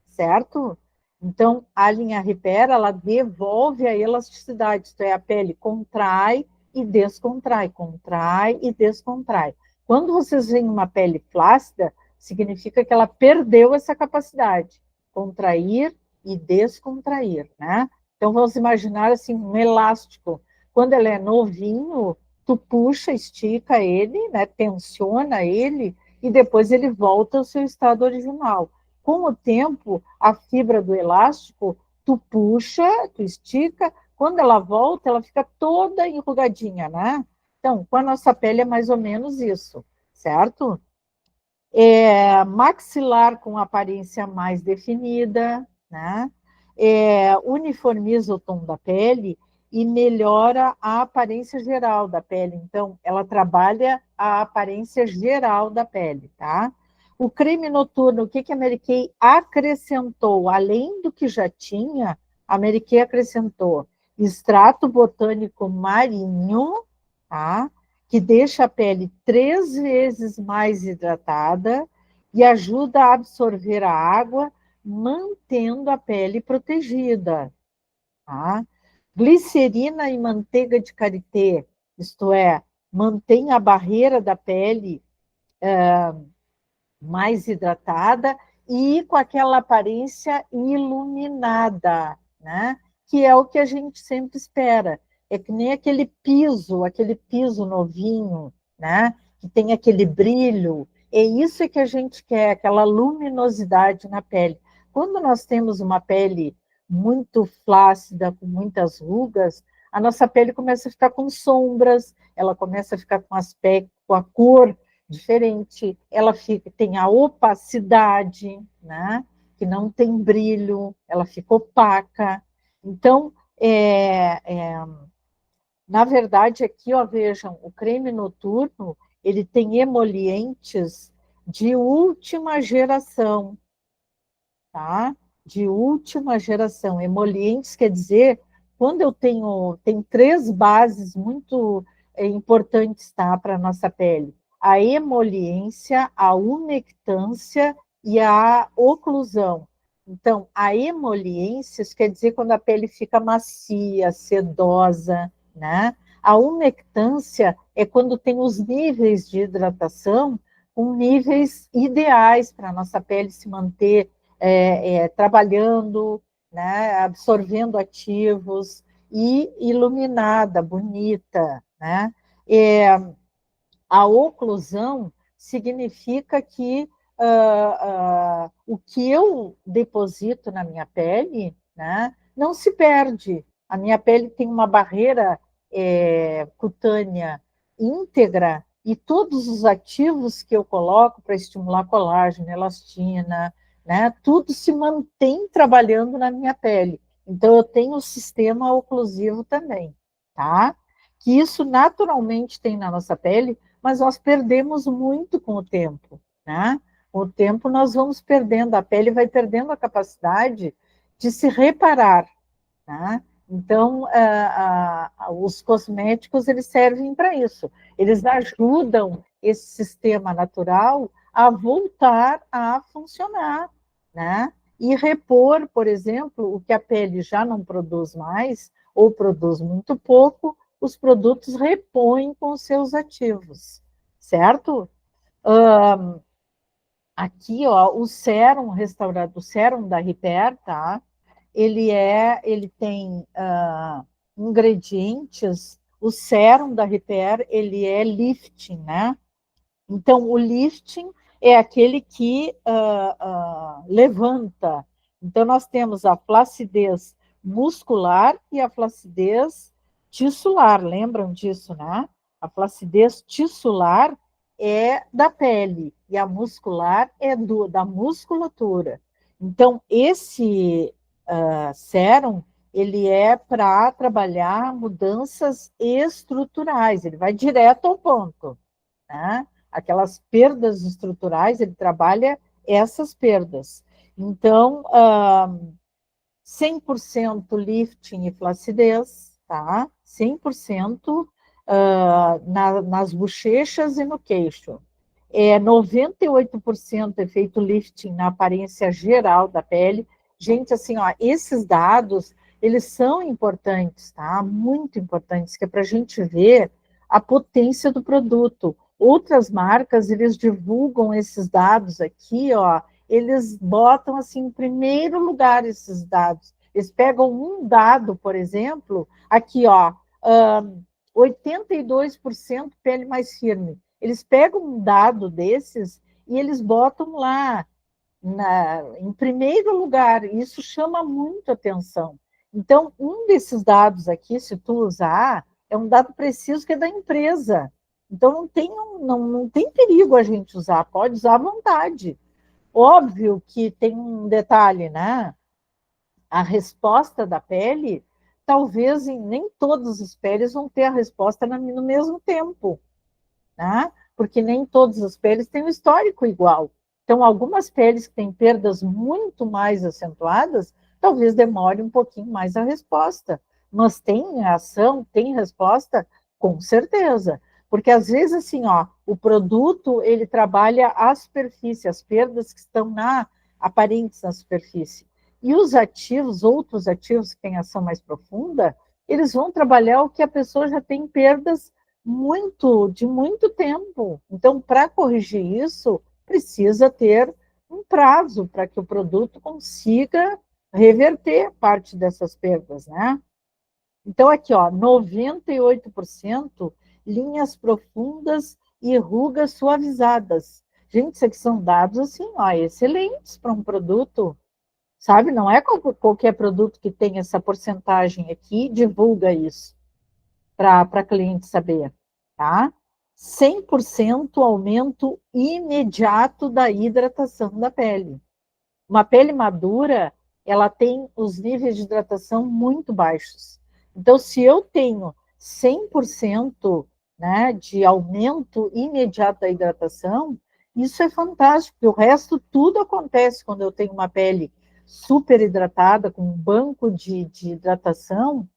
certo? Então, a linha Repair, ela devolve a elasticidade, isto é, a pele contrai e descontrai, contrai e descontrai. Quando vocês veem uma pele flácida, significa que ela perdeu essa capacidade, contrair e descontrair, né? Então, vamos imaginar assim, um elástico. Quando ele é novinho, tu puxa, estica ele, né? Tensiona ele, e depois ele volta ao seu estado original. Com o tempo, a fibra do elástico, tu puxa, tu estica, quando ela volta, ela fica toda enrugadinha, né? Então, com a nossa pele é mais ou menos isso, certo? Maxilar com aparência mais definida, né? Uniformiza o tom da pele e melhora a aparência geral da pele. Então, ela trabalha a aparência geral da pele, tá? O creme noturno, o que a Mary Kay acrescentou? Além do que já tinha, a Mary Kay acrescentou extrato botânico marinho, tá? Que deixa a pele 3 vezes mais hidratada e ajuda a absorver a água, mantendo a pele protegida. Tá? Glicerina e manteiga de karité, isto é, mantém a barreira da pele mais hidratada e com aquela aparência iluminada, né? Que é o que a gente sempre espera. É que nem aquele piso novinho, né? Que tem aquele brilho. É isso que a gente quer, aquela luminosidade na pele. Quando nós temos uma pele muito flácida, com muitas rugas, a nossa pele começa a ficar com sombras, ela começa a ficar com aspecto, com a cor diferente, ela tem a opacidade, né? Que não tem brilho, ela fica opaca. Então, na verdade, aqui, ó, vejam, o creme noturno, ele tem emolientes de última geração, tá? De última geração. Emolientes quer dizer, quando eu tem 3 bases muito importantes, tá, para a nossa pele. A emoliência, a umectância e a oclusão. Então, a emoliência quer dizer quando a pele fica macia, sedosa, né? A umectância é quando tem os níveis de hidratação com níveis ideais para a nossa pele se manter trabalhando, né, absorvendo ativos e iluminada, bonita, né? A oclusão significa que o que eu deposito na minha pele, né, não se perde. A minha pele tem uma barreira cutânea íntegra e todos os ativos que eu coloco para estimular colágeno, elastina, né, tudo se mantém trabalhando na minha pele. Então, eu tenho o sistema oclusivo também, tá? Que isso naturalmente tem na nossa pele, mas nós perdemos muito com o tempo, né? Com o tempo nós vamos perdendo, a pele vai perdendo a capacidade de se reparar, né? Então, os cosméticos, eles servem para isso. Eles ajudam esse sistema natural a voltar a funcionar, né? E repor, por exemplo, o que a pele já não produz mais, ou produz muito pouco, os produtos repõem com os seus ativos, certo? Aqui, ó, o sérum restaurado, o sérum da Repair, tá? Ele tem ingredientes, o sérum da Repair, ele é lifting, né? Então, o lifting é aquele que levanta. Então, nós temos a flacidez muscular e a flacidez tissular, lembram disso, né? A flacidez tissular é da pele e a muscular é da musculatura. Então, esse sérum, ele é para trabalhar mudanças estruturais, ele vai direto ao ponto, né? Aquelas perdas estruturais, ele trabalha essas perdas. Então, 100% lifting e flacidez, tá? 100% nas bochechas e no queixo. 98% efeito lifting na aparência geral da pele. Gente, assim, ó, esses dados, eles são importantes, tá? Muito importantes, que é para a gente ver a potência do produto. Outras marcas, eles divulgam esses dados aqui, ó, eles botam, assim, em primeiro lugar esses dados. Eles pegam um dado, por exemplo, aqui, ó, 82% pele mais firme. Eles pegam um dado desses e eles botam lá em primeiro lugar. Isso chama muito atenção. Então, um desses dados aqui, se tu usar, é um dado preciso que é da empresa. Então, não tem perigo a gente usar, pode usar à vontade. Óbvio que tem um detalhe, né? A resposta da pele, talvez nem todas as peles vão ter a resposta no mesmo tempo, né? Porque nem todas as peles têm um histórico igual. Então, algumas peles que têm perdas muito mais acentuadas, talvez demore um pouquinho mais a resposta. Mas tem ação, tem resposta, com certeza. Porque às vezes, assim, ó, o produto, ele trabalha a superfície, as perdas que estão aparentes na superfície. E os ativos, outros ativos que têm ação mais profunda, eles vão trabalhar o que a pessoa já tem perdas de muito tempo. Então, para corrigir isso, precisa ter um prazo para que o produto consiga reverter parte dessas perdas, né? Então, aqui, ó, 98% linhas profundas e rugas suavizadas. Gente, isso aqui são dados, assim, ó, excelentes para um produto, sabe? Não é qualquer produto que tem essa porcentagem aqui, divulga isso para cliente saber, tá? 100% aumento imediato da hidratação da pele. Uma pele madura, ela tem os níveis de hidratação muito baixos. Então, se eu tenho 100%, né, de aumento imediato da hidratação, isso é fantástico, porque o resto tudo acontece quando eu tenho uma pele super hidratada, com um banco de hidratação,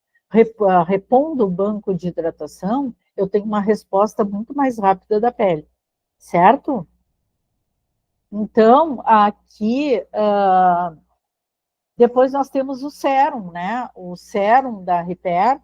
repondo o banco de hidratação, eu tenho uma resposta muito mais rápida da pele, certo? Então, aqui, depois nós temos o sérum, né? O sérum da Repair,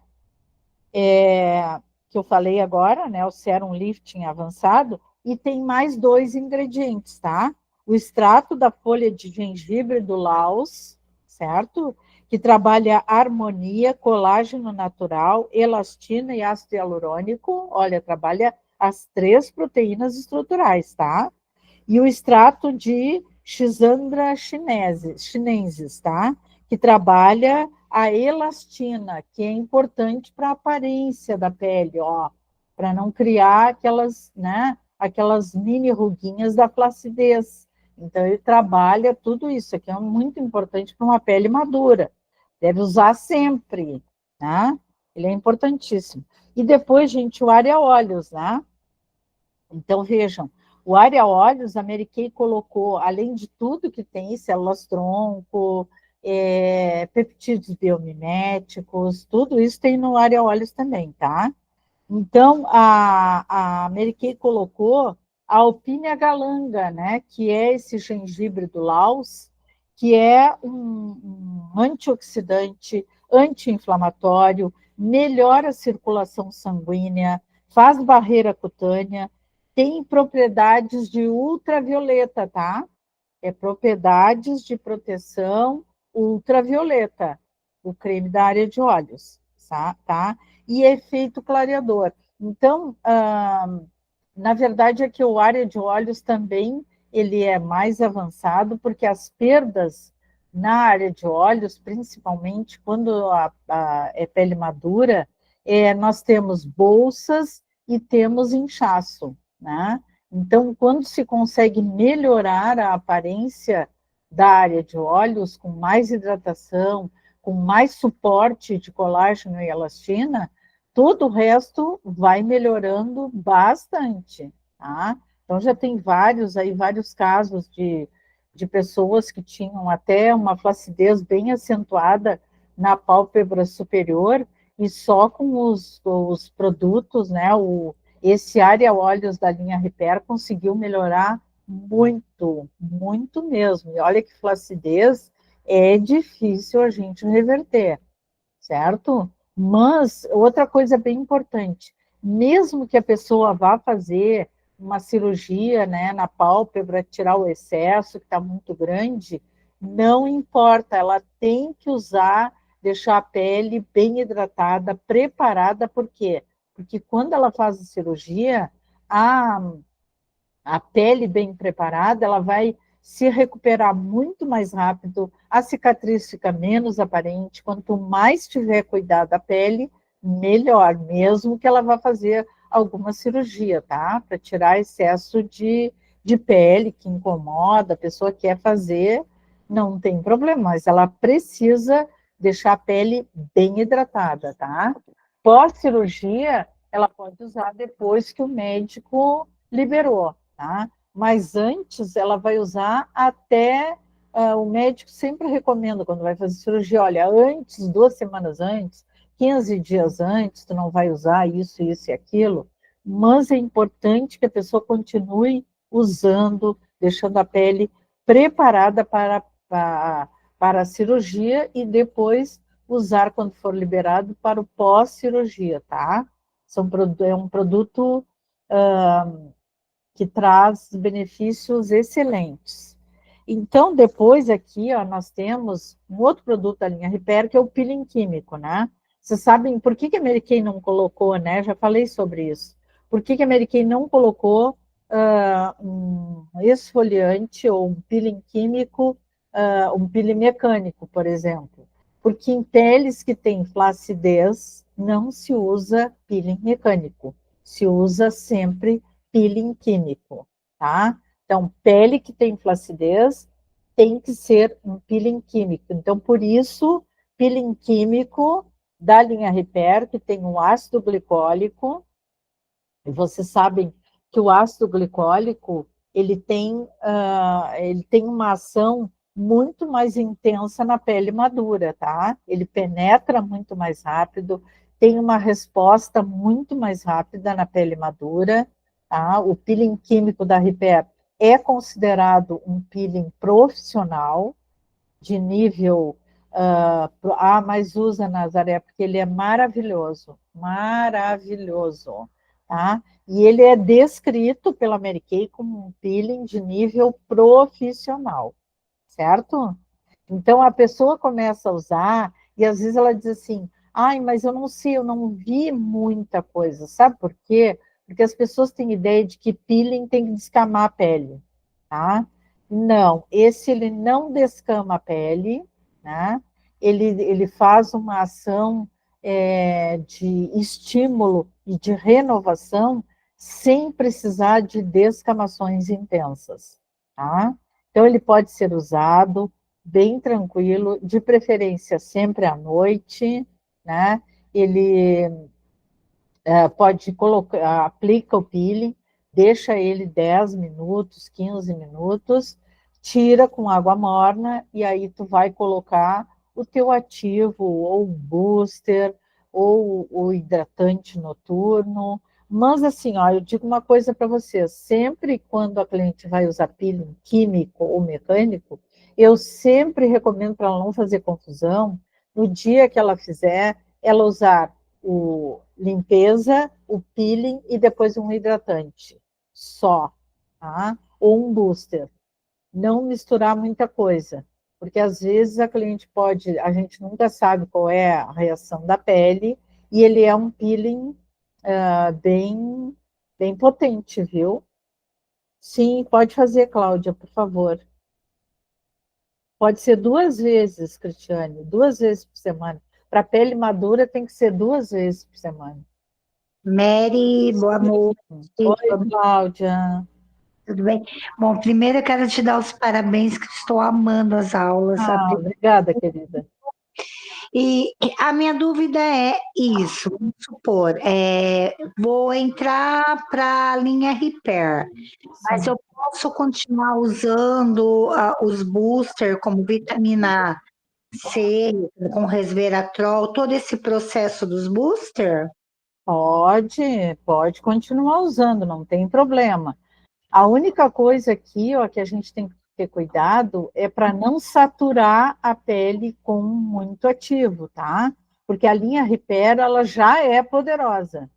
que eu falei agora, né? O sérum lifting avançado, e tem mais 2 ingredientes, tá? O extrato da folha de gengibre do Laos, certo? Que trabalha harmonia, colágeno natural, elastina e ácido hialurônico. Olha, trabalha as 3 proteínas estruturais, tá? E o extrato de Schisandra chinensis, tá? Que trabalha a elastina, que é importante para a aparência da pele, ó, para não criar aquelas, né, aquelas mini ruguinhas da flacidez. Então, ele trabalha tudo isso, aqui é muito importante para uma pele madura. Deve usar sempre, né? Ele é importantíssimo. E depois, gente, o Area Óleos, né? Então, vejam, o Area Óleos, a Mary Kay colocou, além de tudo que tem, células-tronco, peptídeos biomiméticos, tudo isso tem no Area Óleos também, tá? Então, a Mary Kay colocou a Alpínia galanga, né, que é esse gengibre do Laos, que é um antioxidante, anti-inflamatório, melhora a circulação sanguínea, faz barreira cutânea, tem propriedades de ultravioleta, tá? É propriedades de proteção ultravioleta, o creme da área de olhos, tá? E efeito clareador. Então, na verdade, é que o área de olhos também ele é mais avançado, porque as perdas na área de olhos, principalmente quando é pele madura, nós temos bolsas e temos inchaço, né? Então, quando se consegue melhorar a aparência da área de olhos, com mais hidratação, com mais suporte de colágeno e elastina, todo o resto vai melhorando bastante, tá? Então, já tem vários casos de de pessoas que tinham até uma flacidez bem acentuada na pálpebra superior, e só com os produtos, né, esse Area Óleos da linha Repair conseguiu melhorar muito, muito mesmo. E olha que flacidez é difícil a gente reverter, certo? Mas outra coisa bem importante, mesmo que a pessoa vá fazer uma cirurgia, né, na pálpebra, tirar o excesso que está muito grande, não importa, ela tem que usar, deixar a pele bem hidratada, preparada, por quê? Porque quando ela faz a cirurgia, a a pele bem preparada, ela vai se recuperar muito mais rápido, a cicatriz fica menos aparente, quanto mais tiver cuidado da pele, melhor, mesmo que ela vá fazer alguma cirurgia, tá? Para tirar excesso de pele que incomoda, a pessoa quer fazer, não tem problema, mas ela precisa deixar a pele bem hidratada, tá? Pós-cirurgia, ela pode usar depois que o médico liberou, tá? Mas antes ela vai usar até o médico sempre recomenda quando vai fazer cirurgia, olha, antes, 2 semanas antes, 15 dias antes, tu não vai usar isso, isso e aquilo, mas é importante que a pessoa continue usando, deixando a pele preparada para a cirurgia e depois usar quando for liberado para o pós-cirurgia, tá? É um produto que traz benefícios excelentes. Então, depois aqui, ó, nós temos um outro produto da linha Repair, que é o peeling químico, né? Vocês sabem por que a Mary Kay não colocou, né? Já falei sobre isso. Por que a Mary Kay não colocou um esfoliante ou um peeling químico, um peeling mecânico, por exemplo? Porque em peles que têm flacidez, não se usa peeling mecânico. Se usa sempre peeling químico, tá? Então, pele que tem flacidez tem que ser um peeling químico. Então, por isso, peeling químico da linha Repair, que tem um ácido glicólico, e vocês sabem que o ácido glicólico, ele tem uma ação muito mais intensa na pele madura, tá? Ele penetra muito mais rápido, tem uma resposta muito mais rápida na pele madura, tá? O peeling químico da Repair é considerado um peeling profissional, de nível mas usa, Nazaré, porque ele é maravilhoso, maravilhoso, tá? E ele é descrito pela Mary Kay como um peeling de nível profissional, certo? Então a pessoa começa a usar e às vezes ela diz assim, ai, mas eu não sei, eu não vi muita coisa, sabe por quê? Porque as pessoas têm ideia de que peeling tem que descamar a pele, tá? Não, esse ele não descama a pele, né? Ele faz uma ação de estímulo e de renovação sem precisar de descamações intensas, tá? Então ele pode ser usado bem tranquilo, de preferência sempre à noite, né? Ele pode colocar, aplica o peeling, deixa ele 10 minutos, 15 minutos, tira com água morna e aí tu vai colocar o teu ativo, ou booster, ou o hidratante noturno. Mas assim, ó, eu digo uma coisa para vocês, sempre quando a cliente vai usar peeling químico ou mecânico, eu sempre recomendo para ela não fazer confusão, no dia que ela fizer, ela usar o limpeza, o peeling e depois um hidratante só, tá? Ou um booster. Não misturar muita coisa, porque às vezes a gente nunca sabe qual é a reação da pele, e ele é um peeling bem, bem potente, viu? Sim, pode fazer, Cláudia, por favor. Pode ser 2 vezes, Cristiane, 2 vezes por semana. Para pele madura tem que ser 2 vezes por semana. Mary, boa noite. Oi, Cláudia. Tudo bem? Bom, primeiro eu quero te dar os parabéns, que estou amando as aulas. Obrigada, querida. E a minha dúvida é isso, vamos supor, vou entrar para a linha Repair, mas eu posso continuar usando os booster como vitamina C, com resveratrol, todo esse processo dos booster? Pode continuar usando, não tem problema. A única coisa aqui, ó, que a gente tem que ter cuidado é para não saturar a pele com muito ativo, tá? Porque a linha Repair, ela já é poderosa.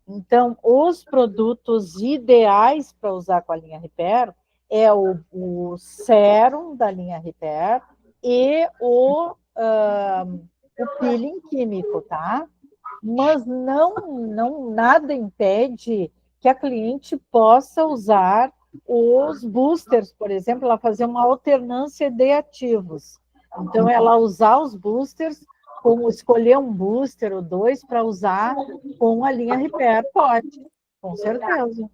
Então, os produtos ideais para usar com a linha Repair é o sérum da linha Repair e o peeling químico, tá? Mas não nada impede que a cliente possa usar os boosters, por exemplo, ela fazer uma alternância de ativos. Então, ela usar os boosters, como escolher um booster ou dois para usar com a linha Repair, pode, com certeza.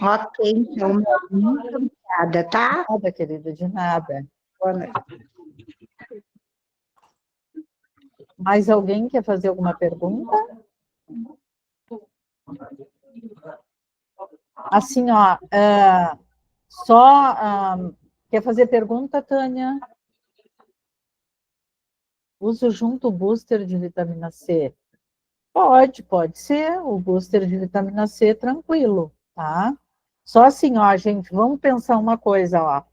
Ok, então, muito obrigada, tá? Nada, querida, de nada. Boa noite. Mais alguém quer fazer alguma pergunta? Assim, ó, quer fazer pergunta, Tânia? Uso junto o booster de vitamina C? Pode ser, o booster de vitamina C tranquilo, tá? Só assim, ó, gente, vamos pensar uma coisa, ó.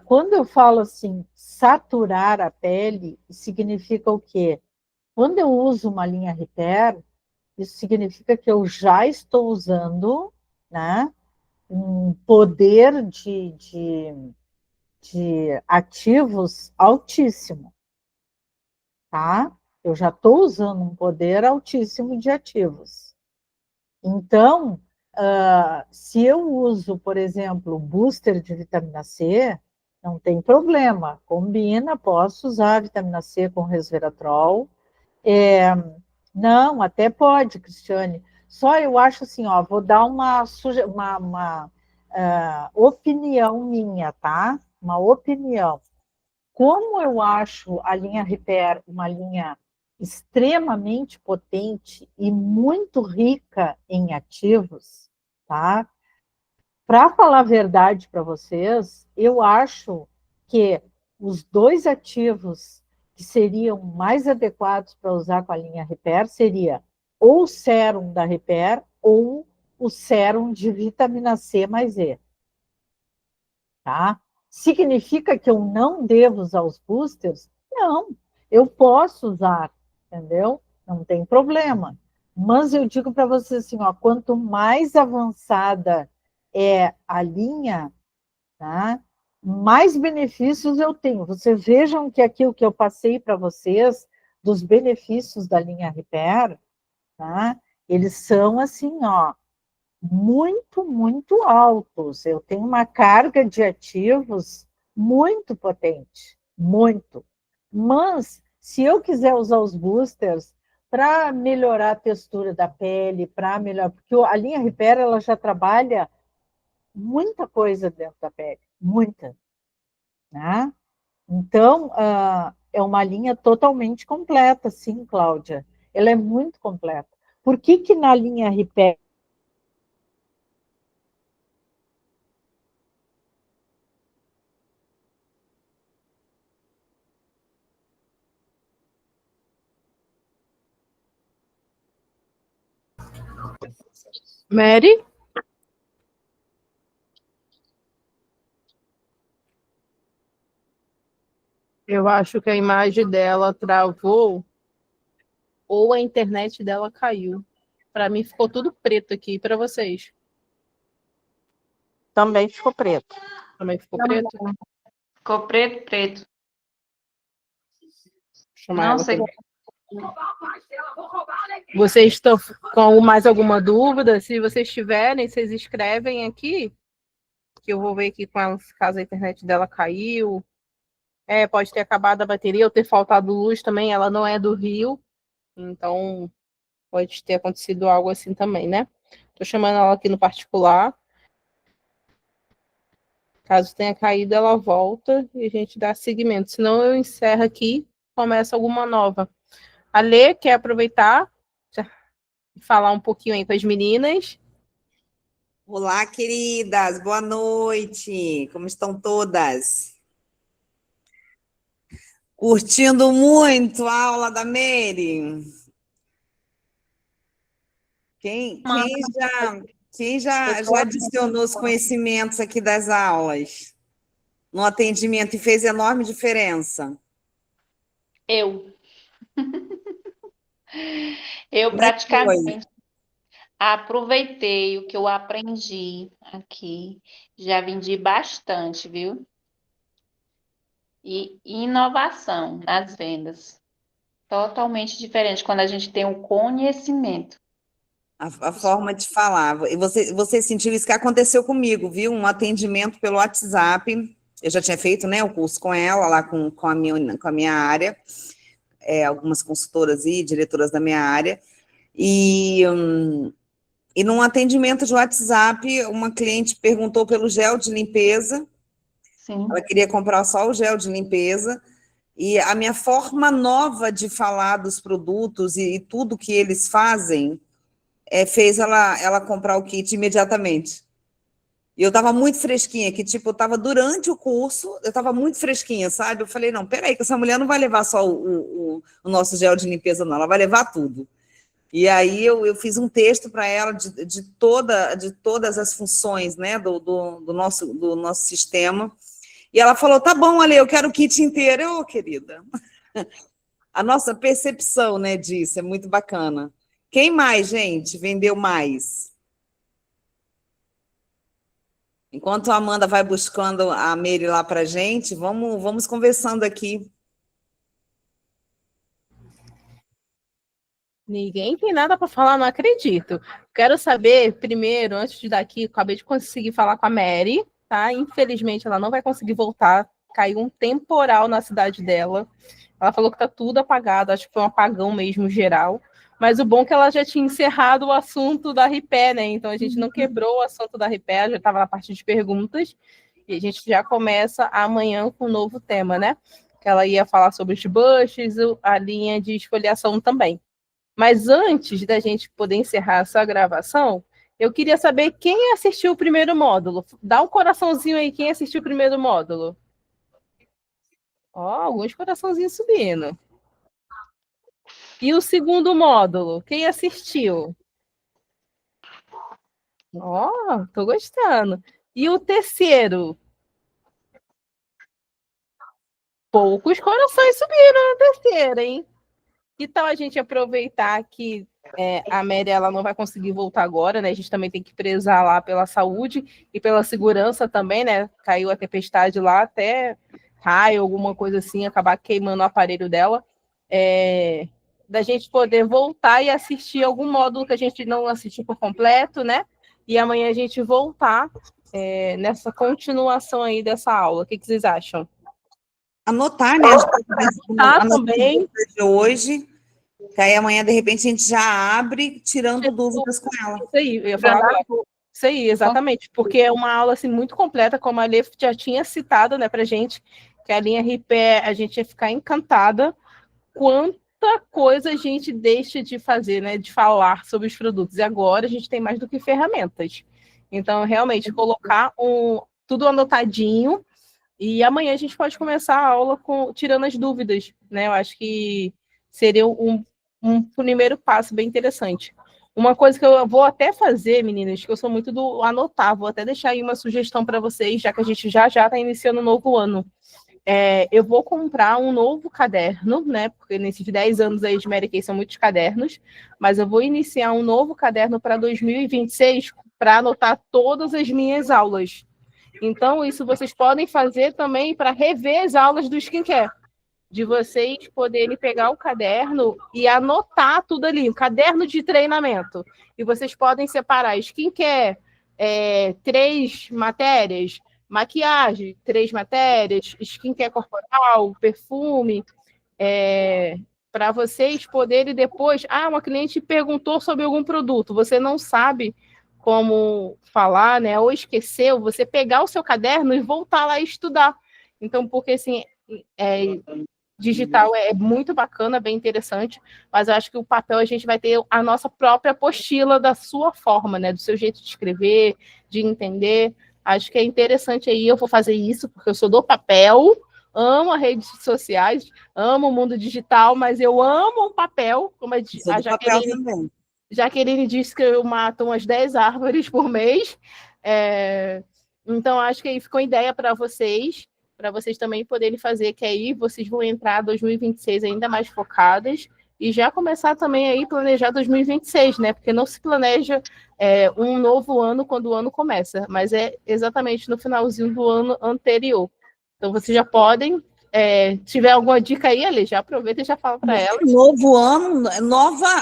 Quando eu falo assim, saturar a pele, significa o quê? Quando eu uso uma linha Repair, isso significa que eu já estou usando, né, um poder de ativos altíssimo, tá? Eu já estou usando um poder altíssimo de ativos. Então, se eu uso, por exemplo, booster de vitamina C, não tem problema, combina, posso usar a vitamina C com resveratrol. Não, até pode, Cristiane. Só eu acho assim, ó, vou dar uma opinião minha, tá? Uma opinião. Como eu acho a linha Repair uma linha extremamente potente e muito rica em ativos, tá? Para falar a verdade para vocês, eu acho que os dois ativos que seriam mais adequados para usar com a linha Repair seria ou o sérum da Repair ou o sérum de vitamina C mais E, tá? Significa que eu não devo usar os boosters? Não, eu posso usar, entendeu? Não tem problema. Mas eu digo para vocês assim, ó, quanto mais avançada é a linha, tá? Mais benefícios eu tenho. Vocês vejam que aquilo que eu passei para vocês dos benefícios da linha Repair, tá? Eles são assim, ó, muito altos. Eu tenho uma carga de ativos muito potente, muito. Mas, se eu quiser usar os boosters para melhorar a textura da pele, para melhorar, porque a linha Repair ela já trabalha muita coisa dentro da pele, muita, né? Então, é uma linha totalmente completa, sim, Cláudia. Ela é muito completa. Por que na linha Repair Mary? Eu acho que a imagem dela travou ou a internet dela caiu. Para mim ficou tudo preto aqui. Para vocês? também ficou preto? Também ficou preto? Ficou preto, preto. Deixa eu chamar Não ela sei. aqui. Vocês estão com mais alguma dúvida? Se vocês tiverem, vocês escrevem aqui, que eu vou ver aqui com ela, caso a internet dela caiu. Pode ter acabado a bateria ou ter faltado luz também. Ela não é do Rio, então pode ter acontecido algo assim também, né? Tô chamando ela aqui no particular. Caso tenha caído, ela volta e a gente dá seguimento. Senão eu encerro aqui começa alguma nova. A Lê quer aproveitar e falar um pouquinho aí com as meninas. Olá, queridas, boa noite. Como estão todas? Curtindo muito a aula da Mary? Quem já adicionou os conhecimentos aqui das aulas no atendimento e fez enorme diferença? Eu Como é que foi? praticamente aproveitei o que eu aprendi aqui. Já vendi bastante, viu? E inovação nas vendas. Totalmente diferente quando a gente tem o conhecimento. A forma de falar. E você sentiu isso que aconteceu comigo, viu? Um atendimento pelo WhatsApp. Eu já tinha feito, né, o curso com ela, lá com a minha área, algumas consultoras e diretoras da minha área. E num atendimento de WhatsApp, uma cliente perguntou pelo gel de limpeza. Sim. Ela queria comprar só o gel de limpeza. E a minha forma nova de falar dos produtos e tudo que eles fazem fez ela comprar o kit imediatamente. E eu estava muito fresquinha, que tipo, eu estava durante o curso, eu estava muito fresquinha, sabe? Eu falei, não, peraí, que essa mulher não vai levar só o nosso gel de limpeza, não, ela vai levar tudo. E aí eu fiz um texto para ela de todas as funções, né, do nosso sistema. E ela falou, tá bom, Ale, eu quero o kit inteiro. Eu, querida, a nossa percepção, né, disso é muito bacana. Quem mais, gente, vendeu mais? Enquanto a Amanda vai buscando a Mary lá para a gente, vamos conversando aqui. Ninguém tem nada para falar, não acredito. Quero saber, primeiro, antes de daqui, acabei de conseguir falar com a Mary, tá? Infelizmente, ela não vai conseguir voltar. Caiu um temporal na cidade dela. Ela falou que tá tudo apagado, acho que foi um apagão mesmo geral. Mas o bom é que ela já tinha encerrado o assunto da Ripé, né? Então a gente não quebrou o assunto da Ripé, já estava na parte de perguntas. E a gente já começa amanhã com um novo tema, né? Que ela ia falar sobre os bushes, a linha de esfoliação também. Mas antes da gente poder encerrar essa gravação, eu queria saber quem assistiu o primeiro módulo. Dá um coraçãozinho aí, quem assistiu o primeiro módulo. Ó, alguns coraçãozinhos subindo. E o segundo módulo, quem assistiu? Ó, tô gostando. E o terceiro? Poucos corações subiram no terceiro, hein? Que tal a gente aproveitar que a Mary ela não vai conseguir voltar agora, né? A gente também tem que prezar lá pela saúde e pela segurança também, né? Caiu a tempestade lá, até raio, alguma coisa assim, acabar queimando o aparelho dela. Da gente poder voltar e assistir algum módulo que a gente não assistiu por completo, né? E amanhã a gente voltar nessa continuação aí dessa aula. O que vocês acham? Anotar, né? Anotar também. De hoje, que aí amanhã, de repente, a gente já abre, tirando dúvidas com ela. Isso aí, eu ia falar agora. Isso aí, exatamente, porque é uma aula assim, muito completa, como a Lê já tinha citado, né, pra gente, que a linha Ripé, a gente ia ficar encantada quanta coisa a gente deixa de fazer, né, de falar sobre os produtos. E agora a gente tem mais do que ferramentas. Então, realmente, colocar tudo anotadinho, e amanhã a gente pode começar a aula tirando as dúvidas, né? Eu acho que seria um primeiro passo bem interessante. Uma coisa que eu vou até fazer, meninas, que eu sou muito do anotar, vou até deixar aí uma sugestão para vocês, já que a gente já está iniciando um novo ano. Eu vou comprar um novo caderno, né? Porque nesses 10 anos aí de Mary Kay são muitos cadernos, mas eu vou iniciar um novo caderno para 2026 para anotar todas as minhas aulas. Então, isso vocês podem fazer também para rever as aulas do skincare. De vocês poderem pegar o caderno e anotar tudo ali, um caderno de treinamento. E vocês podem separar skincare, 3 matérias, maquiagem, 3 matérias, skincare corporal, perfume, para vocês poderem depois... uma cliente perguntou sobre algum produto, você não sabe como falar, né, ou esqueceu, você pegar o seu caderno e voltar lá e estudar. Então, porque assim, digital é muito bacana, bem interessante, mas eu acho que o papel a gente vai ter a nossa própria apostila da sua forma, né? Do seu jeito de escrever, de entender. Acho que é interessante aí, eu vou fazer isso, porque eu sou do papel, amo as redes sociais, amo o mundo digital, mas eu amo o papel, como Sou a do papel também. Jaqueline disse que eu mato umas 10 árvores por mês. Então, acho que aí ficou ideia para vocês também poderem fazer, que aí vocês vão entrar 2026 ainda mais focadas e já começar também aí planejar 2026, né? Porque não se planeja um novo ano quando o ano começa, mas é exatamente no finalzinho do ano anterior. Então, vocês já podem, tiver alguma dica aí, Ale, já aproveita e já fala para ela. Novo ano,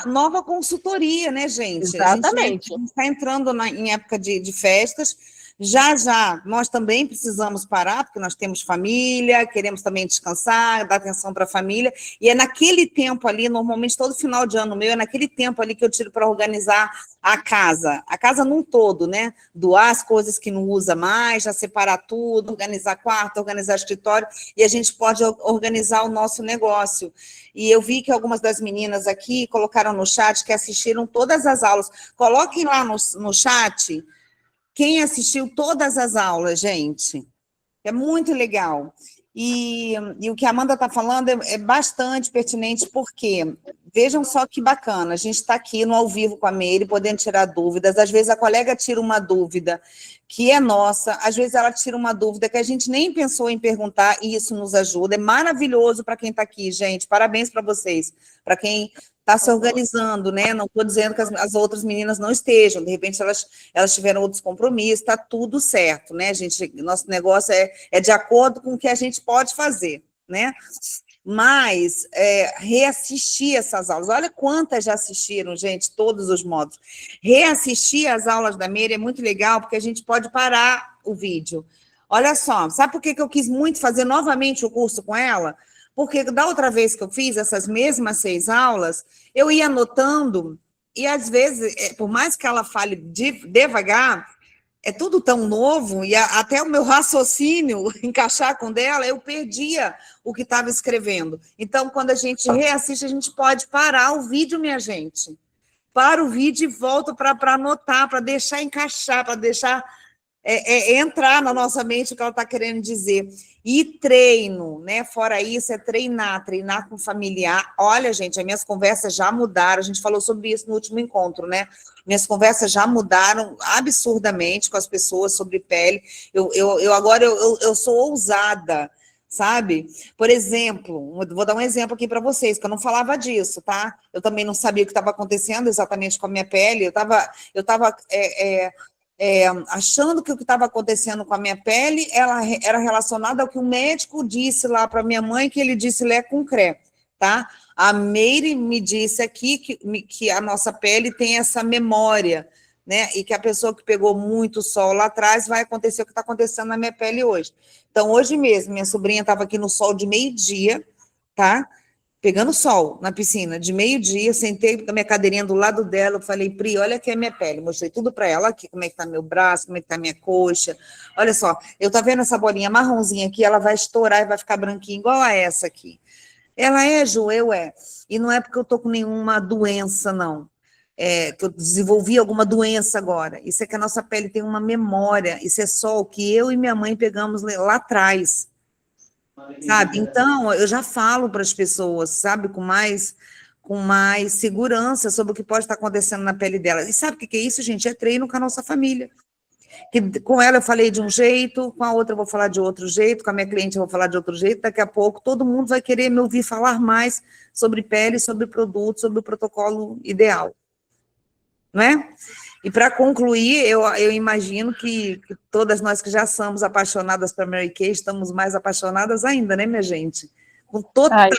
nova consultoria, né, gente? Exatamente. A gente está entrando em época de festas. Já, nós também precisamos parar, porque nós temos família, queremos também descansar, dar atenção para a família, e é naquele tempo ali, normalmente todo final de ano meu, é naquele tempo ali que eu tiro para organizar a casa num todo, né? Doar as coisas que não usa mais, já separar tudo, organizar quarto, organizar escritório, e a gente pode organizar o nosso negócio. E eu vi que algumas das meninas aqui colocaram no chat que assistiram todas as aulas. Coloquem lá no chat quem assistiu todas as aulas, gente. É muito legal. E o que a Amanda está falando é bastante pertinente, porque vejam só que bacana, a gente está aqui no ao vivo com a Meire, podendo tirar dúvidas. Às vezes a colega tira uma dúvida que é nossa, às vezes ela tira uma dúvida que a gente nem pensou em perguntar, e isso nos ajuda. É maravilhoso para quem está aqui, gente. Parabéns para vocês, para quem está se organizando, né? Não estou dizendo que as outras meninas não estejam, de repente elas tiveram outros compromissos, está tudo certo, né, gente? Nosso negócio é de acordo com o que a gente pode fazer, né? Mas reassistir essas aulas, olha quantas já assistiram, gente, todos os módulos. Reassistir as aulas da Meire é muito legal, porque a gente pode parar o vídeo. Olha só, sabe por que eu quis muito fazer novamente o curso com ela? Porque da outra vez que eu fiz essas mesmas 6 aulas, eu ia anotando, e às vezes, por mais que ela fale devagar, é tudo tão novo, e até o meu raciocínio encaixar com dela, eu perdia o que estava escrevendo. Então, quando a gente reassiste, a gente pode parar o vídeo, minha gente. Para o vídeo e volta para anotar, para deixar encaixar, para deixar entrar na nossa mente o que ela está querendo dizer. E treino, né? Fora isso, é treinar com familiar. Olha, gente, as minhas conversas já mudaram, a gente falou sobre isso no último encontro, né? Minhas conversas já mudaram absurdamente com as pessoas sobre pele. Agora eu sou ousada, sabe? Por exemplo, vou dar um exemplo aqui para vocês, que eu não falava disso, tá? Eu também não sabia o que estava acontecendo exatamente com a minha pele, eu estava achando que o que estava acontecendo com a minha pele era relacionado ao que o médico disse lá para minha mãe, que ele disse Lé com Cré, tá? A Meire me disse aqui que a nossa pele tem essa memória, né? E que a pessoa que pegou muito sol lá atrás vai acontecer o que está acontecendo na minha pele hoje. Então, hoje mesmo, minha sobrinha estava aqui no sol de meio-dia, tá? Pegando sol na piscina, de meio-dia, sentei com a minha cadeirinha do lado dela, eu falei, Pri, olha aqui a minha pele, mostrei tudo para ela, aqui como é que está meu braço, como é que está minha coxa, olha só, eu tô vendo essa bolinha marronzinha aqui, ela vai estourar e vai ficar branquinha, igual a essa aqui. Ela Ju, e não é porque eu tô com nenhuma doença, não, que eu desenvolvi alguma doença agora, isso é que a nossa pele tem uma memória, isso é só o que eu e minha mãe pegamos lá atrás, sabe? Então, eu já falo para as pessoas, sabe, com mais segurança sobre o que pode estar acontecendo na pele dela. E sabe o que é isso, gente? É treino com a nossa família. Que com ela eu falei de um jeito, com a outra eu vou falar de outro jeito, com a minha cliente eu vou falar de outro jeito, daqui a pouco todo mundo vai querer me ouvir falar mais sobre pele, sobre produto, sobre o protocolo ideal. Não é? E para concluir, eu imagino que todas nós que já somos apaixonadas por Mary Kay, estamos mais apaixonadas ainda, né, minha gente? Com toda a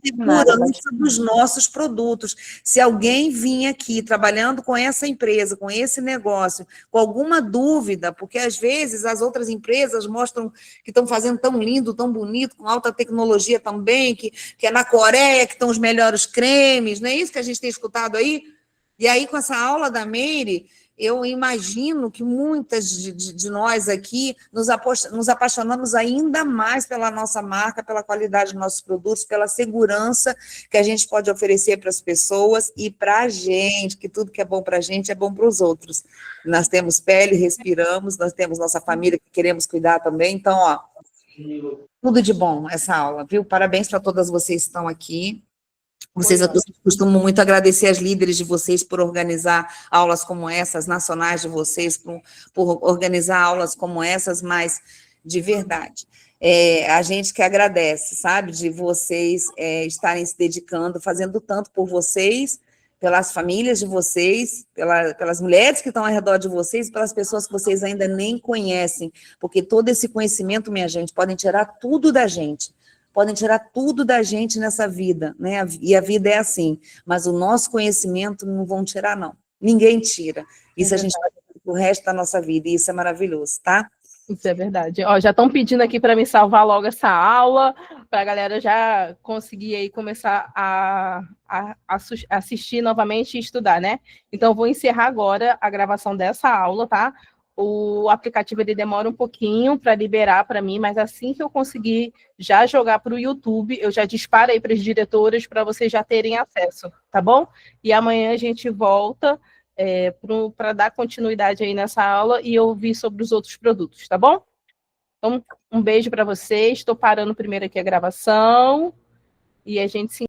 segurança dos nossos produtos. Se alguém vir aqui trabalhando com essa empresa, com esse negócio, com alguma dúvida, porque às vezes as outras empresas mostram que estão fazendo tão lindo, tão bonito, com alta tecnologia também, que é na Coreia que estão os melhores cremes, não é isso que a gente tem escutado aí? E aí, com essa aula da Meire, eu imagino que muitas de nós aqui nos apaixonamos ainda mais pela nossa marca, pela qualidade dos nossos produtos, pela segurança que a gente pode oferecer para as pessoas e para a gente, que tudo que é bom para a gente é bom para os outros. Nós temos pele, respiramos, nós temos nossa família que queremos cuidar também, então, ó, tudo de bom essa aula, viu? Parabéns para todas vocês que estão aqui. Vocês costumam muito agradecer as líderes de vocês por organizar aulas como essas, nacionais de vocês, por organizar aulas como essas, mas de verdade. A gente que agradece, sabe, de vocês estarem se dedicando, fazendo tanto por vocês, pelas famílias de vocês, pelas mulheres que estão ao redor de vocês, pelas pessoas que vocês ainda nem conhecem, porque todo esse conhecimento, minha gente, podem tirar tudo da gente. Podem tirar tudo da gente nessa vida, né? E a vida é assim, mas o nosso conhecimento não vão tirar, não. Ninguém tira. Isso a gente vai fazer o resto da nossa vida, e isso é maravilhoso, tá? Isso é verdade. Ó, já estão pedindo aqui para me salvar logo essa aula, para a galera já conseguir aí começar a assistir novamente e estudar, né? Então, eu vou encerrar agora a gravação dessa aula, tá? O aplicativo ele demora um pouquinho para liberar para mim, mas assim que eu conseguir já jogar para o YouTube, eu já disparo aí para as diretoras para vocês já terem acesso, tá bom? E amanhã a gente volta para dar continuidade aí nessa aula e ouvir sobre os outros produtos, tá bom? Então, um beijo para vocês. Estou parando primeiro aqui a gravação e a gente se